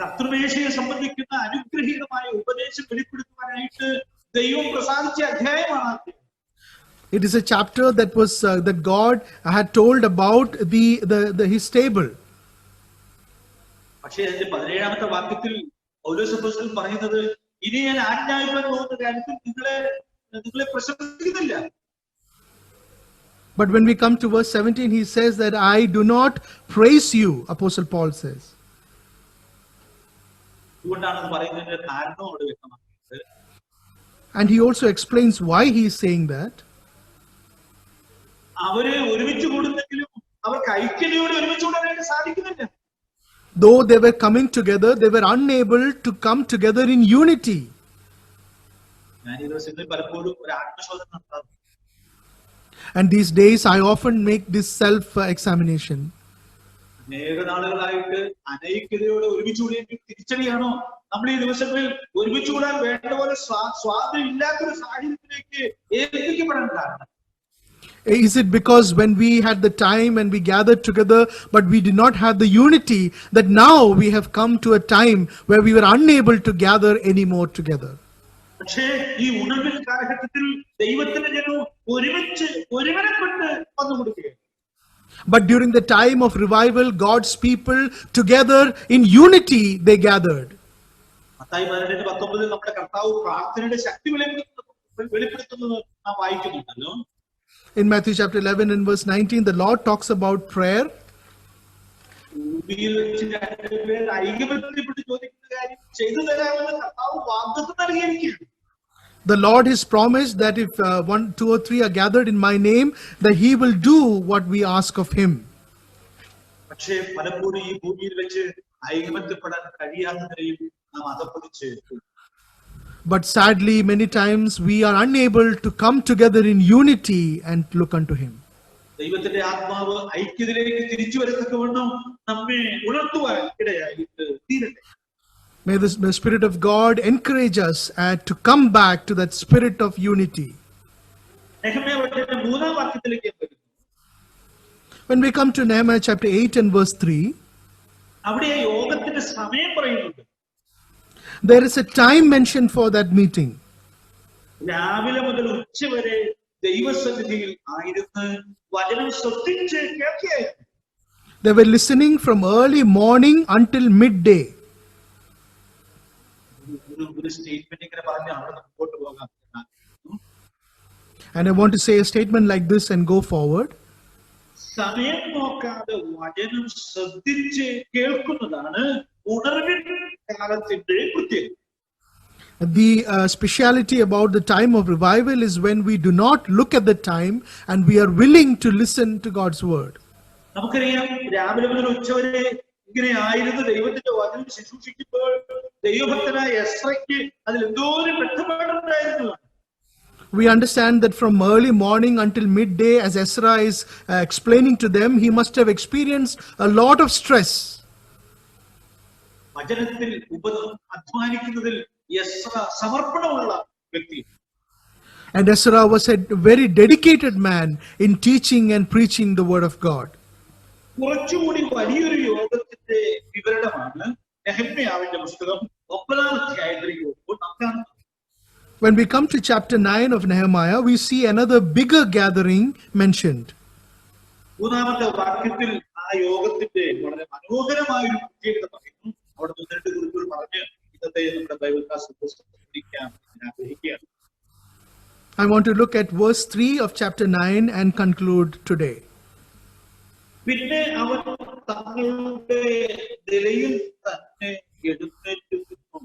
കർത്തൃമേശയെ സംബന്ധിക്കുന്ന അനുഗ്രഹീതമായ ഉപദേശം വെളിപ്പെടുത്തുവാനായിട്ട് ദൈവം പ്രസാദിച്ച അധ്യായമാണ്. It is a chapter that was that God had told about his table. പക്ഷേ അതിന്റെ 17-ാമത്തെ വാക്യത്തിൽ പൗലോസ് അപ്പോസ്തലൻ പറയുന്നത്, ഇനി ഞാൻ ആജ്ഞാപിക്കാൻ പോകുന്ന കാര്യത്തിൽ നിങ്ങളെ പ്രശംസിക്കുന്നില്ല. But when we come to verse 17, he says that I do not praise you, Apostle Paul says. അതുകൊണ്ടാണ് പറയുന്നതിന്റെ കാരണം അവിടെ വ്യക്തമാക്കുന്നത്. And he also explains why he is saying that. അവര് ഒരുമിച്ച് കൂടുന്നെങ്കിലും അവർക്ക് ഐക്യതയോടെ ഒരുമിച്ച് കൂടാനായിട്ട് സാധിക്കുന്നില്ല. Though they were coming together, they were unable to come together in unity. ഞാൻ ഈ ദിവസങ്ങളിൽ പലപ്പോഴും ഒരു ആത്മശോധന നടത്താറുണ്ട്. And these days I often make this self-examination. അനേക നാളുകളായിട്ട് അനൈക്യതയോടെ ഒരുമിച്ച് കൂടിയെങ്കിൽ തിരിച്ചടിയാണോ നമ്മൾ ഈ ദിവസങ്ങളിൽ ഒരുമിച്ച് കൂടാൻ വേണ്ട പോലെ സ്വാതന്ത്ര്യം ഇല്ലാത്തൊരു സാഹചര്യത്തിലേക്ക് ഏൽപ്പിക്കപ്പെടാൻ കാരണം? Is it because when we had the time and we gathered together, but we did not have the unity, that now we have come to a time where we were unable to gather anymore together? പക്ഷേ ഈ ഉണർവിൽ കാലഘട്ടത്തിൽ ദൈവത്തിന്റെ ജനം ഒരുവനെപ്പെട്ട് വന്നുകൊടുക്കുകയാണ്. But during the time of revival, God's people together in unity they gathered. Mathai 12:19 നമ്മുടെ കർത്താവ് പ്രാർത്ഥനയുടെ ശക്തി വെളിപ്പെടുത്തുന്നത് നാം വായിക്കുന്നുണ്ടല്ലോ. In Matthew chapter 11 and verse 19, the Lord talks about prayer. ഭൂമിയിൽ വെച്ച് രണ്ടുപേർ ഐക്യബന്ധപ്പെട്ട് ചോദിക്കുന്ന കാര്യം ചെയ്തു തരാമെന്ന് കർത്താവ് വാഗ്ദത്തം നൽകിയിരിക്കുകയാണ്. The Lord has promised that if 1, 2 or 3 are gathered in my name, that he will do what we ask of him. പക്ഷേ പലപ്പോഴും ഈ ഭൂമിയിൽ വെച്ച് ഐക്യബന്ധപ്പെടാൻ കഴിയാത്ത നിലയിൽ നാം അധപ്പതിച്ച്. But sadly, many times we are unable to come together in unity and look unto him. ദൈവത്തിന്റെ ആത്മാവ് ഐക്യത്തിലേക്ക് തിരിച്ചു വരത്തക്കവണ്ണം നമ്മെ ഉണർത്തുവാൻ ഇടയായിട്ട് തീരട്ടെ. May the Spirit of God encourage us to come back to that spirit of unity. നെഹമ്യാ 3-ാം വാക്യത്തിലേക്ക് വരുന്നു. When we come to Nehemiah chapter 8 and verse 3, അവിടെ യോഗത്തിന്റെ സമയം പറയുന്നുണ്ട്. there is a time mentioned for that meeting. രാവിലെ മുതൽ ഉച്ച വരെ ദൈവസന്നിധിയിൽ ആയിരുന്ന് വചനം ശ്രദ്ധിച്ച് കേൾക്കുകയായിരുന്നു. They were listening from early morning until midday. ഒരു സ്റ്റേറ്റ്മെന്റ് ഇങ്ങനെ പറഞ്ഞ് അവിടെ മുമ്പോട്ട് പോകാം. And I want to say a statement like this and go forward. സമയം നോക്കാതെ വചനം ശ്രദ്ധിച്ച് കേൾക്കുന്നതാണ് ഉണർവിൻ കാലത്തിന്റെ പ്രത്യേകത. The speciality about the time of revival is when we do not look at the time and we are willing to listen to God's word. നമുക്കറിയാം രാവിലെ മുതൽ ഉച്ചവരെ ഇങ്ങനെ ആയിരുന്നു ദൈവത്തിന്റെ വചനം ശുശ്രൂഷിക്കുമ്പോൾ ദൈവഭക്തനായ എസ്രയ്ക്ക് അതിൽ എന്തോ ഒരു ബന്ധപ്പാടുണ്ടായിരുന്നു. We understand that from early morning until midday, as Ezra is explaining to them, he must have experienced a lot of stress. വചനത്തിൽ അധ്വാനിക്കുന്നതിൽ എസ്ര സമർപ്പണമുള്ള വ്യക്തി. And Ezra was a very dedicated man in teaching and preaching the word of God. കുറച്ചുകൂടി വലിയൊരു യോഗത്തിന്റെ വിവരണമാണ് നെഹമ്യാവിന്റെ പുസ്തകം 9-ാം അധ്യായത്തിലേക്ക് നാം. When we come to chapter 9 of Nehemiah, we see another bigger gathering mentioned. 3-ാമത്തെ വാക്യത്തിൽ ആ യോഗത്തിന്റെ വളരെ മനോഹരമായ ഒരു പ്രത്യേകത പറയുന്നു. അവിടെ 2 കുറിപ്പുകൾ പറഞ്ഞ് ഇന്നത്തെ നമ്മുടെ ബൈബിൾ ക്ലാസ് പുസ്തകം ആഗ്രഹിക്കുകയാണ്. I want to look at verse 3 of chapter 9 and conclude today. പിന്നെ അവർ തങ്ങളുടെ നിലയിൽ തന്നെ എഴുന്നേറ്റ് നിന്നു.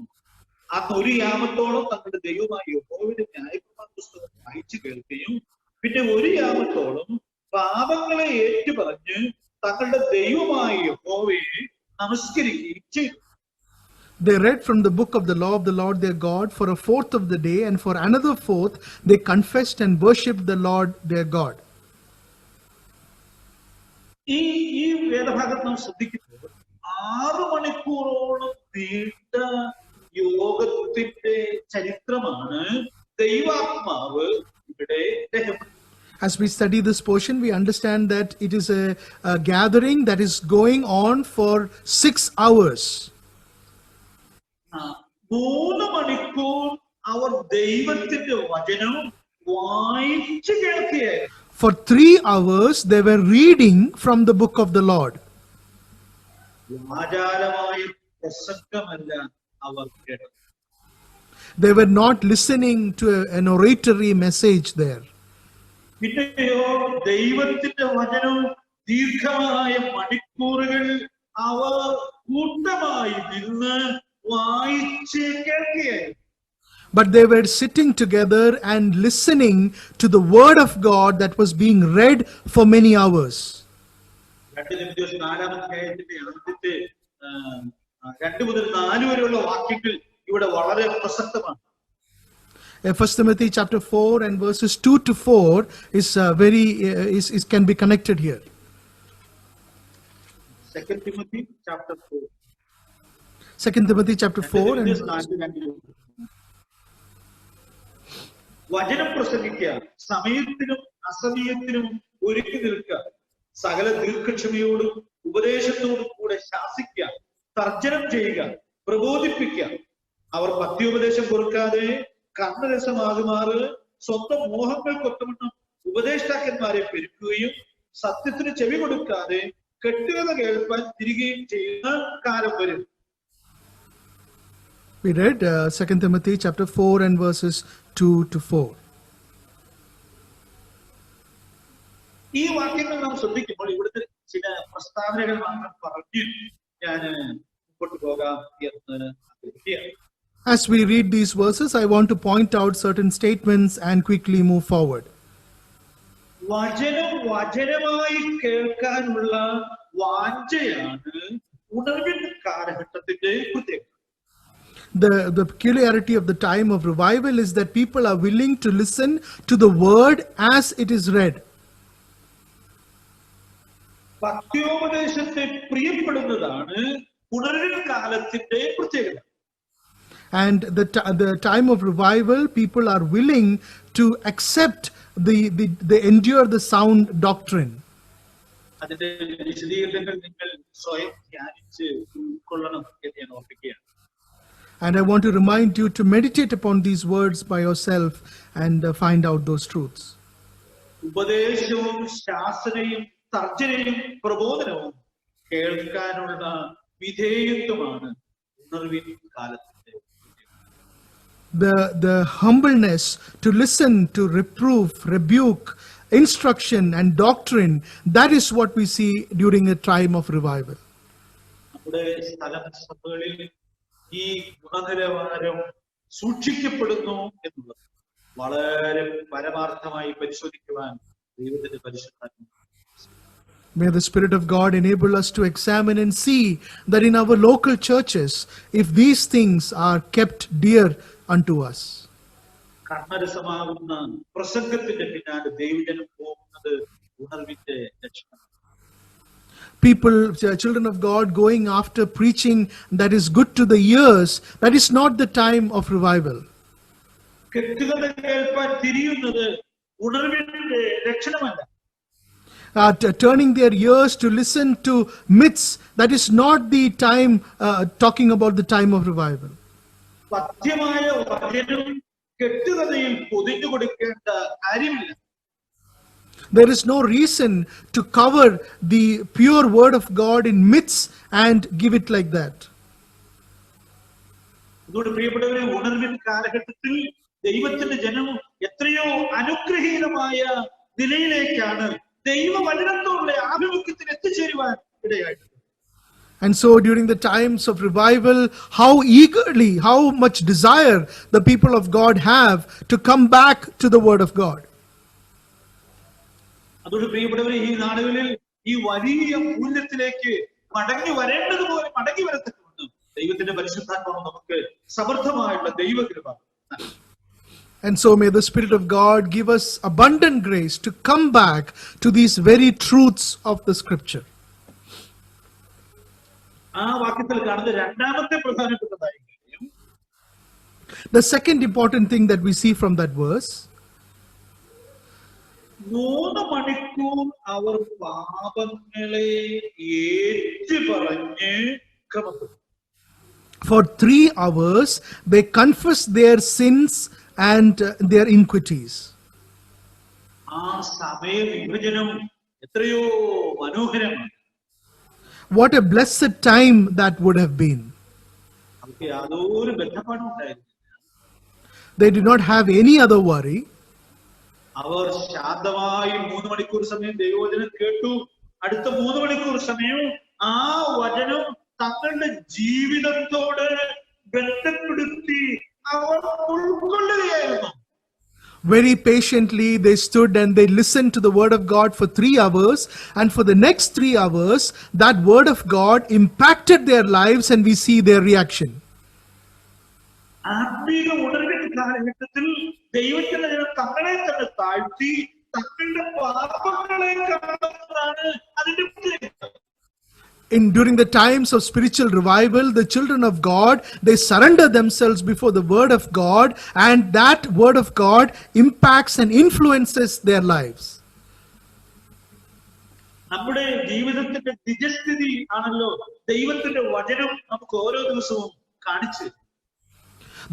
അന്ന് ഒരു യാമത്തോളം തങ്ങളുടെ ദൈവമായ യഹോവയുടെ ന്യായപ്രമാണ പുസ്തകം വായിച്ചു കേൾക്കുകയും പിന്നെ ഒരു യാമത്തോളം പാപങ്ങളെ ഏറ്റുപറഞ്ഞ് തങ്ങളുടെ ദൈവമായ യഹോവയെ നമസ്കരിക്കുകയും ചെയ്തു. They read from the book of the law of the Lord their God for a fourth of the day, and for another fourth they confessed and worshipped the Lord their God. ഈ വേദഭാഗത്ത് നാം ശ്രദ്ധിക്കുമ്പോൾ 6 മണിക്കൂറോളം നീണ്ട യോഗത്തിന്റെ ചരിത്രമാണ് ദൈവാത്മാവ് ഇവിടെ രേഖപ്പെടുത്തുന്നത്. As we study this portion, we understand that it is a gathering that is going on for 6 hours. 3 മണിക്കൂർ അവർ ദൈവത്തിന്റെ വചനം വായിച്ചു കേൾക്കുകയായിരുന്നു. For 3 hours, they were reading from the book of the Lord. വാചാലമായ പ്രസംഗമല്ല അവർ കേട്ടത്. They were not listening to an oratory message there. പിന്നെയോ ദൈവത്തിന്റെ വചനം ദീർഘമായ മണിക്കൂറുകൾ അവർ കൂട്ടമായി നിന്ന് വായിച്ച് കേൾക്കുകയായിരുന്നു. But they were sitting together and listening to the word of God that was being read for many hours. 2 തിമോഥെയോസ് 4-ാം അധ്യായത്തിന്റെ ആദ്യത്തെ 2 മുതൽ 4 വരെയുള്ള വാക്യങ്ങൾ ഇവിടെ വളരെ പ്രസക്തമാണ്. 1 Timothy chapter 4 and verses 2 to 4 is can be connected here. 2 Timothy chapter 4. 2 Timothy chapter 4 and വചനം പ്രസംഗിക്കുക, സമയത്തിനും അസമയത്തിനും ഒരുക്കി നിൽക്കുക, സകല ദീർഘക്ഷമയോടും ഉപദേശത്തോടും കൂടെ ശാസിക്കുക, തർജ്ജനം ചെയ്യുക, പ്രബോധിപ്പിക്കുക. അവർ പത്യോപദേശം കൊടുക്കാതെ കർണരസമാകുമാറ് സ്വന്തം മോഹങ്ങൾക്കൊത്തവണ്ണം ഉപദേഷ്ടാക്കന്മാരെ പെരുക്കുകയും സത്യത്തിന് ചെവി കൊടുക്കാതെ കെട്ടുകഥ കേൾപ്പാൻ തിരികെയും ചെയ്യുന്ന കാലം വരും. We read 2 Timothy chapter 4 and verses 2 to 4. ഈ വാക്യങ്ങൾ നാം ശ്രദ്ധിക്കുമ്പോൾ ഇവിടുത്തെ ചില പ്രസ്താവനകൾ മാത്രം പറഞ്ഞ് ഞാൻ മുമ്പോട്ട് പോകാം എന്ന് ആഗ്രഹിക്കുകയാണ്. As we read these verses, I want to point out certain statements and quickly move forward. വചനം വചനമായി കേൾക്കാനുള്ള വാഞ്ചയാണ് ഉണർവിന്റെ കാലഘട്ടത്തിന്റെ പ്രത്യേകത. The peculiarity of the time of revival is that people are willing to listen to the word as it is read. പത്യോപദേശത്തെ പ്രിയപ്പെടുന്നതാണ് ഉണർവിൻ കാലത്തിന്റെ പ്രത്യേകത. And the time of revival, people are willing to accept they endure the sound doctrine. അതിന്റെ വിശദീകരണങ്ങൾ നിങ്ങൾ സ്വയം ധ്യാനിച്ച് ഉൾക്കൊള്ളണം എന്ന് ഞാൻ ഓർപ്പിക്കുകയാണ്. And I want to remind you to meditate upon these words by yourself and find out those truths. ഉപദേശവും ശാസനയും തർജ്ജനയും പ്രബോധനവും കേൾക്കാനുള്ള വിധേയത്വമാണ് ഉണർവിൻ കാലത്തിന്റെ. The humbleness to listen to reproof, rebuke, instruction and doctrine, that is what we see during a time of revival. നമ്മുടെ സ്ഥലസഭകളിൽ ഈ ഗുണനിലവാരം സൂക്ഷിക്കപ്പെടുന്നു എന്നുള്ളത് വളരെ പരമാർത്ഥമായി പരിശോധിക്കുവാൻ ദൈവത്തിന്റെ പരിശുദ്ധാത്മാവ്. May the Spirit of God enable us to examine and see that in our local churches, if these things are kept dear unto us. കർണരസമാകുന്ന പ്രസംഗത്തിന്റെ പിന്നാലെ ദൈവജനം പോകുന്നത് ഉണർവിന്റെ ലക്ഷണം. People, children of God, going after preaching that is good to the ears, that is not the time of revival. കെട്ടുകഥ കേൾപ്പാൻ തിരിയുന്നത് ഉണർവിന്റെ ലക്ഷണമല്ല. Turning their ears to listen to myths, that is not the time talking about the time of revival. പഥ്യമായ വചനം കെട്ടുകഥയിൽ പൊതിഞ്ഞു കൊടുക്കേണ്ട കാര്യമില്ല. There is no reason to cover the pure word of God in myths and give it like that. അതുകൊണ്ട് പ്രിയപ്പെട്ടവരെ, ഉണർവിൻ കാലഘട്ടത്തിൽ ദൈവത്തിന്റെ ജനം എത്രയോ അനുഗ്രഹീതമായ നിലയിലേക്കാണ് ദൈവവചനത്തോടുള്ള ആഭിമുഖ്യത്തിൽ എത്തിച്ചേരുവാൻ ഇടയായിട്ടുണ്ട്. And so during the times of revival, how eagerly, how much desire the people of God have to come back to the word of God. അതുകൊണ്ട് പ്രിയപ്പെട്ടവരെ, ഈ നാടുകളിൽ ഈ വലിയ മൂല്യത്തിലേക്ക് മടങ്ങി വരേണ്ടതുപോലെ മടങ്ങി വരത്തക്കൊണ്ട് ദൈവത്തിന്റെ പരിശുദ്ധാത്മാവ് നമുക്ക് സമൃദ്ധമായുള്ള ദൈവകൃപ. And so may the Spirit of God give us abundant grace to come back to these very truths of the Scripture. ആ വാക്യത്തിൽ കാണുന്ന രണ്ടാമത്തെ പ്രധാനപ്പെട്ടതായ കാര്യം, The second important thing that we see from that verse, 3 മണിക്കൂർ അവർ പാപങ്ങളെ ഏറ്റുപറഞ്ഞ് ക്രമപ്പെട്ടു. for 3 hours they confess their sins and their iniquities. ആ സമയ വിഭജനം എത്രയോ മനോഹരമാണ്. What a blessed time that would have been. അവർക്ക് യാതൊരു ബന്ധപ്പാടും ഉണ്ടായിരുന്നു. They did not have any other worry. അവർ ശാന്തമായി 3 മണിക്കൂർ സമയം ദൈവവചനം കേട്ടു. അടുത്ത 3 മണിക്കൂർ സമയം ആ വചനം തങ്ങളുടെ ജീവിതത്തോട് ബന്ധപ്പെടുത്തി അവർ ഉൾക്കൊള്ളുകയായിരുന്നു. Very patiently they stood and they listened to the word of God for 3 hours, and for the next 3 hours that word of God impacted their lives and we see their reaction. ആത്മീക ഉണർവിന്റെ കാലഘട്ടത്തിൽ ദൈവത്തിന്റെ ജനം തങ്ങളെ തന്നെ താഴ്ത്തി തങ്ങളുടെ പാപങ്ങളെ കണ്ടെത്തുന്നതാണ് അതിന്റെ പ്രത്യേകത. During the times of spiritual revival, the children of God, they surrender themselves before the word of God, and that word of God impacts and influences their lives. നമ്മുടെ ജീവിതത്തിന്റെ നിജസ്ഥിതി ആണല്ലോ ദൈവത്തിന്റെ വചനം നമുക്ക് ഓരോ ദിവസവും കാണിച്ചു.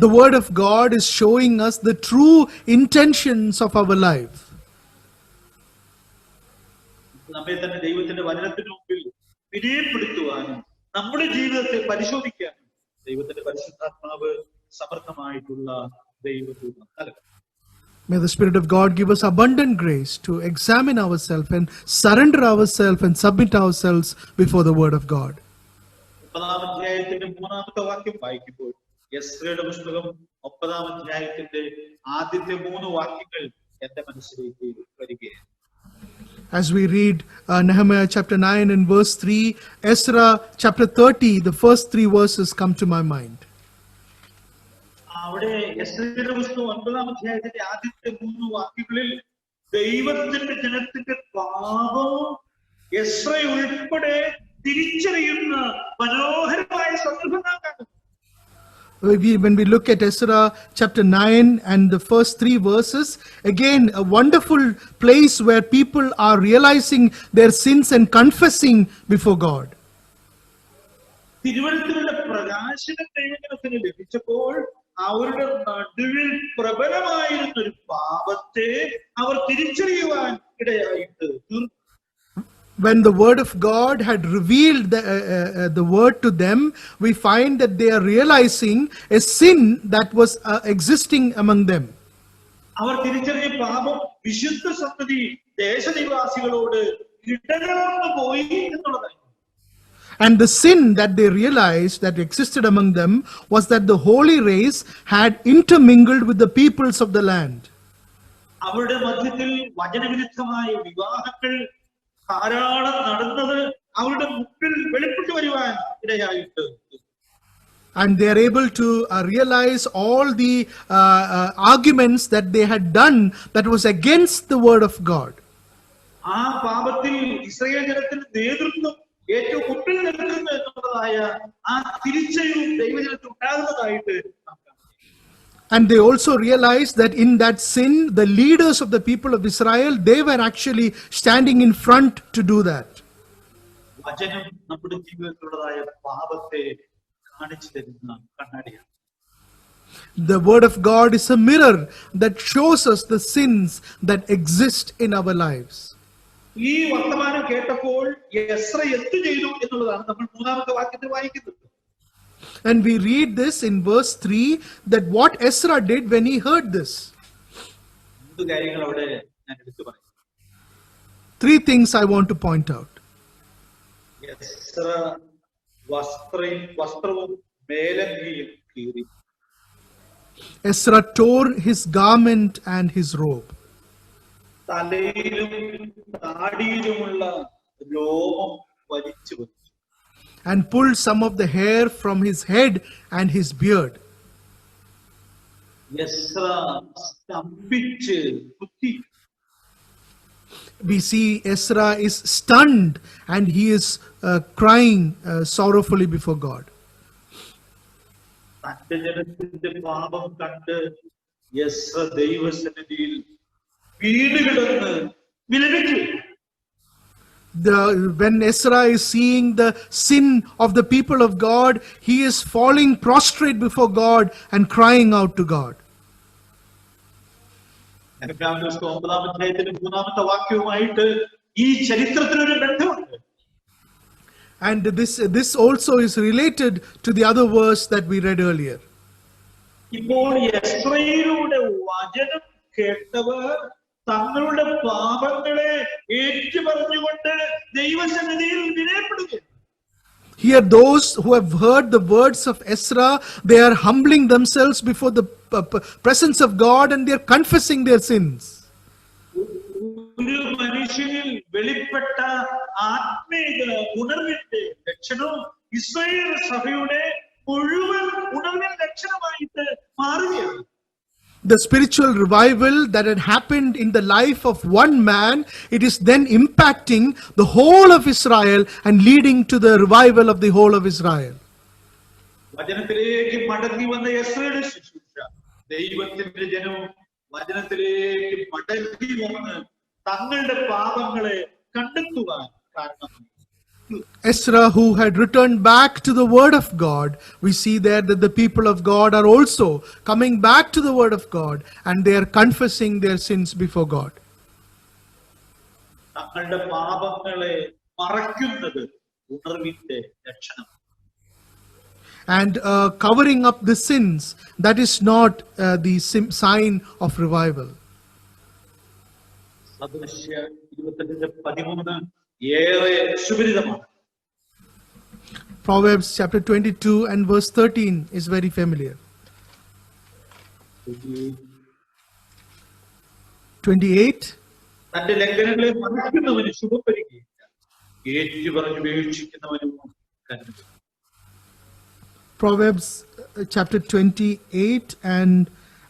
The word of God is showing us the true intentions of our life. നമ്മെ തന്നെ ദൈവത്തിന്റെ വചനത്തിന് മുമ്പിൽ വിനയപ്പെടുത്തുവാനും നമ്മുടെ ജീവിതത്തെ പരിശോധിക്കാനും ദൈവത്തിന്റെ പരിശുദ്ധാത്മാവ് സമർത്ഥമായിട്ടുള്ള ദൈവദൂതൻ നൽകും. May the Spirit of God give us abundant grace to examine ourselves and surrender ourselves and submit ourselves before the word of God. 30-ാം അധ്യായത്തിന്റെ 3-ാമത്തെ വാക്യം വായിക്കുമ്പോൾ എസ്രയുടെ പുസ്തകം 30-ാം അധ്യായത്തിന്റെ ആദ്യത്തെ 3 വാക്യങ്ങൾ എന്റെ മനസ്സിലേക്ക് വരികയാണ്. As we read Nehemiah chapter 9 and verse 3, Ezra chapter 30, the first 3 verses come to my mind. അവിടെ എസ്രയുടെ പുസ്തകം 9-ാം അധ്യായത്തിന്റെ ആദ്യത്തെ 3 വാക്യങ്ങളിൽ ദൈവത്തിന്റെ ജനത്തിന്റെ പാപവും എസ്ര ഉൾപ്പെടെ തിരിച്ചറിയുന്ന മനോഹരമായ സന്ദർഭങ്ങൾ കാണുന്നു. When we look at Ezra chapter 9 and the first 3 verses, again a wonderful place where people are realizing their sins and confessing before God. തിരുവഴുത്തിലുള്ള പ്രകാശനം ദൈവജനത്തിന് ലഭിച്ചപ്പോൾ അവരുടെ നടുവിൽ പ്രബലമായിരുന്ന ഒരു പാപത്തെ അവർ തിരിച്ചറിയുവാൻ ഇടയായിട്ട് തീർന്നു. When the word of God had revealed the word to them, we find that they are realizing a sin that was existing among them. അവർ തിരിച്ചറിഞ്ഞ പാപം വിശുദ്ധ സന്തതി ദേശനിവാസികളോട് ഇടകലർന്നു പോയി എന്നുള്ളതായിരുന്നു. And the sin that they realized that existed among them was that the holy race had intermingled with the peoples of the land. അവരുടെ മധ്യത്തിൽ വചനവിരുദ്ധമായ വിവാഹങ്ങൾ ധാരാളം നടന്നത് അവരുടെ മുമ്പിൽ വെളിപ്പെട്ടു വരുവാൻ ഇടയായിട്ട്. And they are able to realize all the arguments that they had done that was against the word of God. ആ പാപത്തിൽ ഇസ്രായേൽ ജനത്തിന്റെ നേതൃത്വം ഏറ്റവും മുമ്പിൽ നിൽക്കുന്നു എന്നുള്ളതായ ആ തിരിച്ചറിവ് ദൈവജനത്തിൽ ഉണ്ടാകുന്നതായിട്ട് നാം കാണുന്നു. And they also realized that in that sin, the leaders of the people of Israel, they were actually standing in front to do that. വചനം നമ്മുടെ ജീവിതത്തിലുള്ളതായ പാപത്തെ കാണിച്ചു തരുന്ന കണ്ണാടിയാണ്. The word of God is a mirror that shows us the sins that exist in our lives. ഈ വർത്തമാനം കേട്ടപ്പോൾ എസ്ര എന്തു ചെയ്തു എന്നുള്ളതാണ് നമ്മൾ 3-ാമത്തെ വാക്യത്തിൽ വായിക്കുന്നത്. And we read this in verse 3 that what Ezra did when he heard this. 3 കാര്യങ്ങൾ അവിടെ ഞാൻ എടുത്തു പറയും. 3 things I want to point out. Ezra വസ്ത്രവും മേലങ്കിയും കീറി. Ezra tore his garment and his robe. തലയിലും താടിയിലുമുള്ള രോമം വലിച്ചു വെച്ചു. and pulled some of the hair from his head and his beard. Ezra സ്തംഭിച്ച് കുത്തി. We see Ezra is stunned and he is crying sorrowfully before God. തന്റെ ജനത്തിന്റെ പാപം കണ്ട് എസ്ര ദൈവസന്നിധിയിൽ വീണുകിടന്ന് വിലപിച്ചു. When Ezra is seeing the sin of the people of God, he is falling prostrate before God and crying out to God. മൂന്നാമത്തെ വാക്യവുമായിട്ട് ഈ ചരിത്രത്തിനൊരു ബന്ധമുണ്ട്. And this also is related to the other verse that we read earlier. ഇപ്പോൾ എസ്രയിലൂടെ വചനം കേട്ടവർ തങ്ങളുടെ പാപങ്ങളെ ഏറ്റുപറഞ്ഞുകൊണ്ട് ദൈവസന്നിധിയിൽ വിനയപ്പെടുകയാണ്. Here those who have heard the words of Ezra, they are humbling themselves before the presence of God and they are confessing their sins. ഒരു മനുഷ്യനിൽ വെളിപ്പെട്ട ആത്മീയ ഉണർവിന്റെ ലക്ഷണവും Israel സഭയുടെ മുഴുവൻ ഉണർവിൻ ലക്ഷണമായിട്ട് മാറുകയാണ്. The spiritual revival that had happened in the life of one man, it is then impacting the whole of Israel and leading to the revival of the whole of Israel. വചനത്തിലേക്ക് മടങ്ങി വന്ന എസ്രയുടെ ശുശ്രൂഷ ദൈവത്തിന്റെ ജനവും വചനത്തിലേക്ക് മടങ്ങി വന്ന് തങ്ങളുടെ പാപങ്ങളെ കണ്ടെത്തുവാൻ കാരണമായി. Ezra, who had returned back to the word of God, we see there that the people of God are also coming back to the word of God and they are confessing their sins before God. തങ്ങളുടെ പാപങ്ങളെ മറയ്ക്കുന്നത് ഉണർവിന്റെ ലക്ഷണം. And covering up the sins, that is not the sign of revival. സദൃശ്യ 28:13 ഏറെ സുപരിതമാണ്. Proverbs chapter 22 and verse 13 is very familiar. 28. തന്റെ ലംഘനങ്ങളെ മറയ്ക്കുന്നവന് ശുഭം വരികയില്ല, ഏറ്റുപറഞ്ഞു വീക്ഷിക്കുന്നവനും കരുതും. Proverbs chapter 28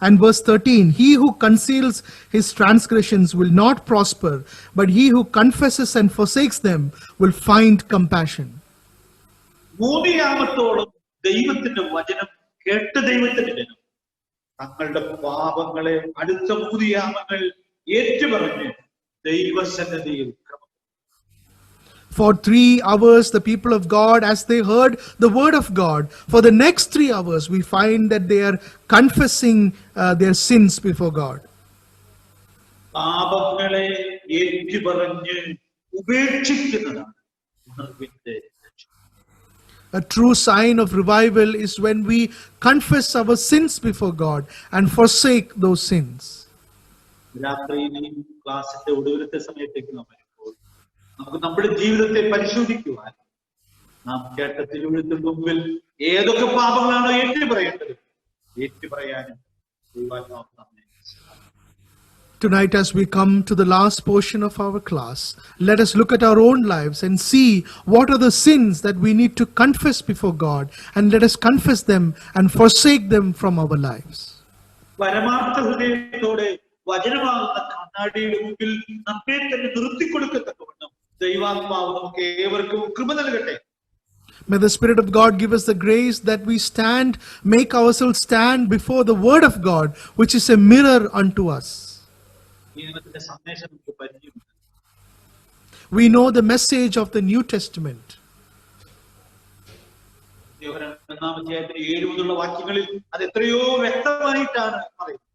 and verse 13. He who conceals his transgressions will not prosper, but he who confesses and forsakes them will find compassion. 3 യാമത്തോളം ദൈവത്തിന്റെ വചനം കേട്ട ദൈവത്തിന്റെ ജനം തങ്ങളുടെ പാപങ്ങളെ അടുത്ത 3 യാമങ്ങൾ ഏറ്റുപറഞ്ഞ് ദൈവസന്നിധിയിൽ For 3 hours, the people of God, as they heard the word of God, for the next 3 hours, we find that they are confessing their sins before God. പാപങ്ങളെ ഏറ്റുപറഞ്ഞ് ഉപേക്ഷിക്കുന്നതാണ് ഉണർവിന്റെ ലക്ഷണം. A true sign of revival is when we confess our sins before God and forsake those sins. രാത്രിയിൽ ക്ലാസിന്റെ ഒടുവിലത്തെ സമയത്തേക്ക് നാം വരുമ്പോൾ നമുക്ക് നമ്മുടെ ജീവിതത്തെ പരിശോധിക്കുവാൻ നാം കേട്ട തിരുവഴുത്തിന്റെ മുമ്പിൽ ഏതൊക്കെ പാപങ്ങളാണോ ഏറ്റുപറയേണ്ടത് ഏറ്റുപറയാനും ദൈവാത്മാവ് നമ്മെ. Tonight, as we come to the last portion of our class, let us look at our own lives and see what are the sins that we need to confess before God, and let us confess them and forsake them from our lives. പരമാർത്ഥ ഹൃദയത്തോടെ വചനമാകുന്ന കണ്ണാടിയുടെ മുമ്പിൽ നമ്മെ തന്നെ നിർത്തിക്കൊടുക്കത്തക്കവണ്ണം ദൈവാത്മാവ് നമുക്ക് ഏവർക്കും കൃപ നൽകട്ടെ. May the Spirit of God give us the grace that we make ourselves stand before the Word of God, which is a mirror unto us. നിയമത്തിന്റെ സന്ദേശം നമുക്ക് പരിചയമുണ്ട്. We know the message of the New Testament. 7 മുതലുള്ള വാക്യങ്ങളിൽ അത് എത്രയോ വ്യക്തമായിട്ടാണ് പറയുന്നത്.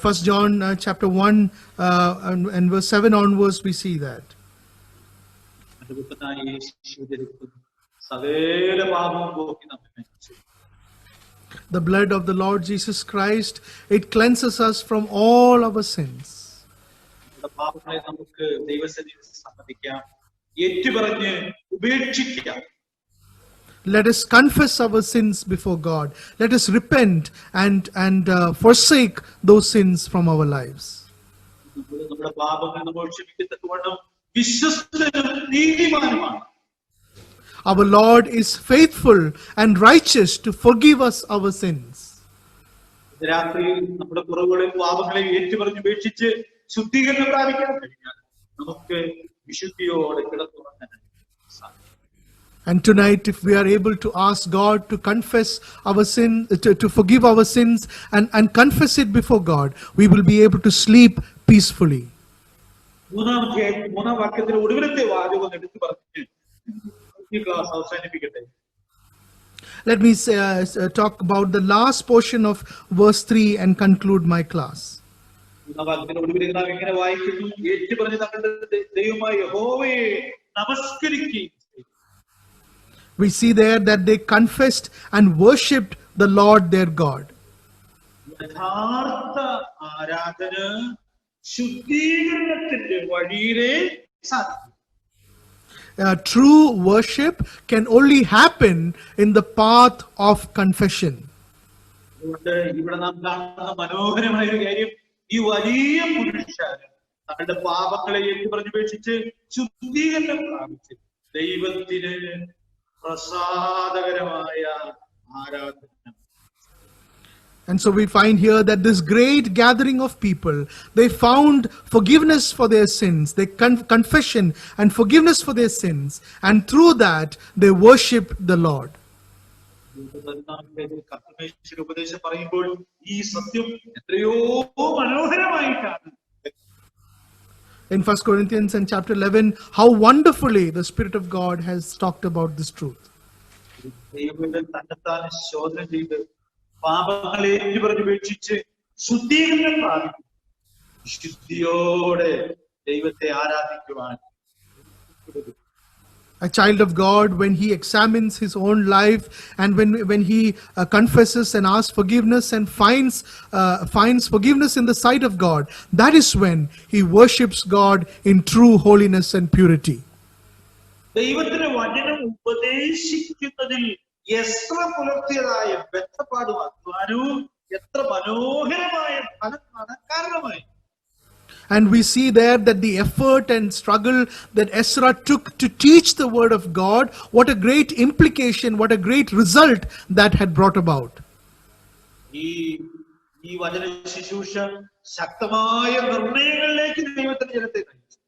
1 John chapter 1 and verse 7 onwards, we see that. സകല പാപവും പോക്കി നമ്മെ രക്ഷിച്ചു. The blood of the Lord Jesus Christ, it cleanses us from all our sins. നമ്മുടെ പാപങ്ങളെ നമുക്ക് ദൈവസന്നിധിയിൽ സമ്മതിക്കാം, ഏറ്റുപറഞ്ഞ് ഉപേക്ഷിക്കാം. Let us confess our sins before God. Let us repent and forsake those sins from our lives. നമ്മുടെ പാപങ്ങൾ നമ്മൾ ക്ഷമിക്കത്തക്കവണ്ണം വിശ്വസ്തനും നീതിമാനുമാണ്. our Lord is faithful and righteous to forgive us our sins. രാത്രി നമ്മുടെ കുറവുകളെയും പാപങ്ങളെയും ഏറ്റുപറഞ്ഞ് ഉപേക്ഷിച്ച് ശുദ്ധീകരണം പ്രാപിക്കാൻ കഴിഞ്ഞാൽ നമുക്ക് വിശുദ്ധിയോടെ കിടന്നുറങ്ങാൻ സാധിക്കും. And tonight, if we are able to ask God to confess our sin, to forgive our sins and confess it before God, we will be able to sleep peacefully. മൂന്നാം വാക്യത്തിന്റെ ഒടുവിലത്തെ വാചകം എടുത്തു പറഞ്ഞ് ഈ class അവസാനിപ്പിക്കട്ടെ. Let me talk about the last portion of verse 3 and conclude my class. മൂന്നാം വാക്യത്തിന്റെ ഒടുവിൽ നാം ഇങ്ങനെ വായിക്കുന്നു, ഏറ്റുപറഞ്ഞ് തങ്ങളുടെ ദൈവമായ യഹോവയെ നമസ്കരിക്കുകയും. We see there that they confessed and worshipped the Lord their God. യഥാർത്ഥ ആരാധന ശുദ്ധീകരണത്തിന്റെ വഴിയിലെ സാധിക്കും. True worship can only happen in the path of confession. അതുകൊണ്ട് ഇവിടെ നാം കാണുന്ന മനോഹരമായ ഒരു കാര്യം, ഈ വലിയ പുരുഷൻ തങ്ങളുടെ പാപങ്ങളെ ഏറ്റുപറഞ്ഞുപേക്ഷിച്ച് ശുദ്ധീകരണം പ്രാപിച്ച് ദൈവത്തിന് പ്രസാദകരമായ ആരാധന. And so we find here that this great gathering of people, they found forgiveness for their sins, they confession and forgiveness for their sins, and through that they worshiped the Lord. ഉപദേശം പറയുമ്പോൾ ഈ സത്യം എത്രയോ മനോഹരമായിട്ടാണ്. In 1 Corinthians and chapter 11, how wonderfully the Spirit of God has talked about this truth. ദൈവം തന്നെത്താൻ ശോധന ചെയ്ത് പാപങ്ങളെ ഏറ്റുപറഞ്ഞുപേക്ഷിച്ച് ശുദ്ധീകരണം പ്രാപിക്കും. ശുദ്ധിയോടെ ദൈവത്തെ ആരാധിക്കുവാൻ. A child of God, when he examines his own life and when he confesses and asks forgiveness and finds forgiveness in the sight of God, that is when he worships God in true holiness and purity. ദൈവത്തിന്റെ വചനം ഉപദേശിക്കുന്നതിൽ എത്ര പുലർത്തിയതായ ബന്ധപ്പാടും അധ്വാനവും എത്ര മനോഹരമായ ഫലം കാണാൻ കാരണമായി. And we see there that the effort and struggle that Ezra took to teach the word of God, what a great implication, what a great result that had brought about. ഈ വചന ശുശ്രൂഷ ശക്തമായ നിർണയങ്ങളിലേക്ക് ദൈവത്തിന്റെ ജനത്തെ നയിച്ചു.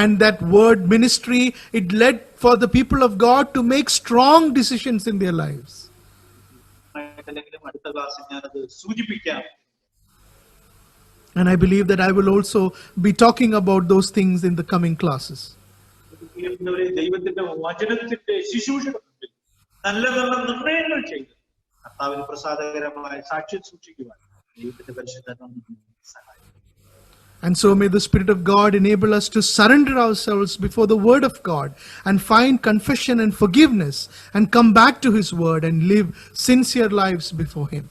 And that word ministry, it led for the people of God to make strong decisions in their lives. അടുത്ത ക്ലാസ്സിൽ ഞാനത് സൂചിപ്പിക്കാം. And I believe that I will also be talking about those things in the coming classes. ദൈവത്തിന്റെ വചനത്തിന്റെ ശുശ്രൂഷ നല്ല നല്ല നിർണയങ്ങൾ ചെയ്ത് കർത്താവിന് പ്രസാദകരമായ സാക്ഷ്യം സൂക്ഷിക്കുവാൻ ദൈവത്തിന്റെ പരിശുദ്ധാത്മാവ് സഹായിക്കും. And so may the Spirit of God enable us to surrender ourselves before the Word of God and find confession and forgiveness and come back to His Word and live sincere lives before Him.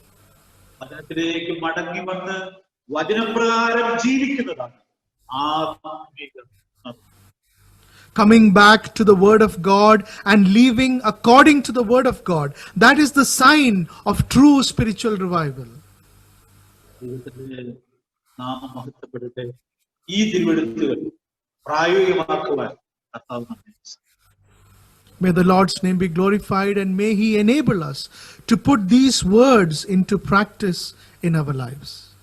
വചനത്തിലേക്ക് മടങ്ങി വന്ന് വചനപ്രകാരം ജീവിക്കുന്നതാണ് ആത്മീക. Coming back to the Word of God and living according to the Word of God, that is the sign of true spiritual revival. ദൈവത്തിന്റെ നാമം മഹത്വപ്പെടട്ടെ. ഈ തിരുവെഴുത്തുകൾ പ്രായോഗികമാക്കുവാൻ കർത്താവ് നമ്മെ സഹായിക്കട്ടെ. May the Lord's name be glorified and may He enable us to put these words into practice in our lives.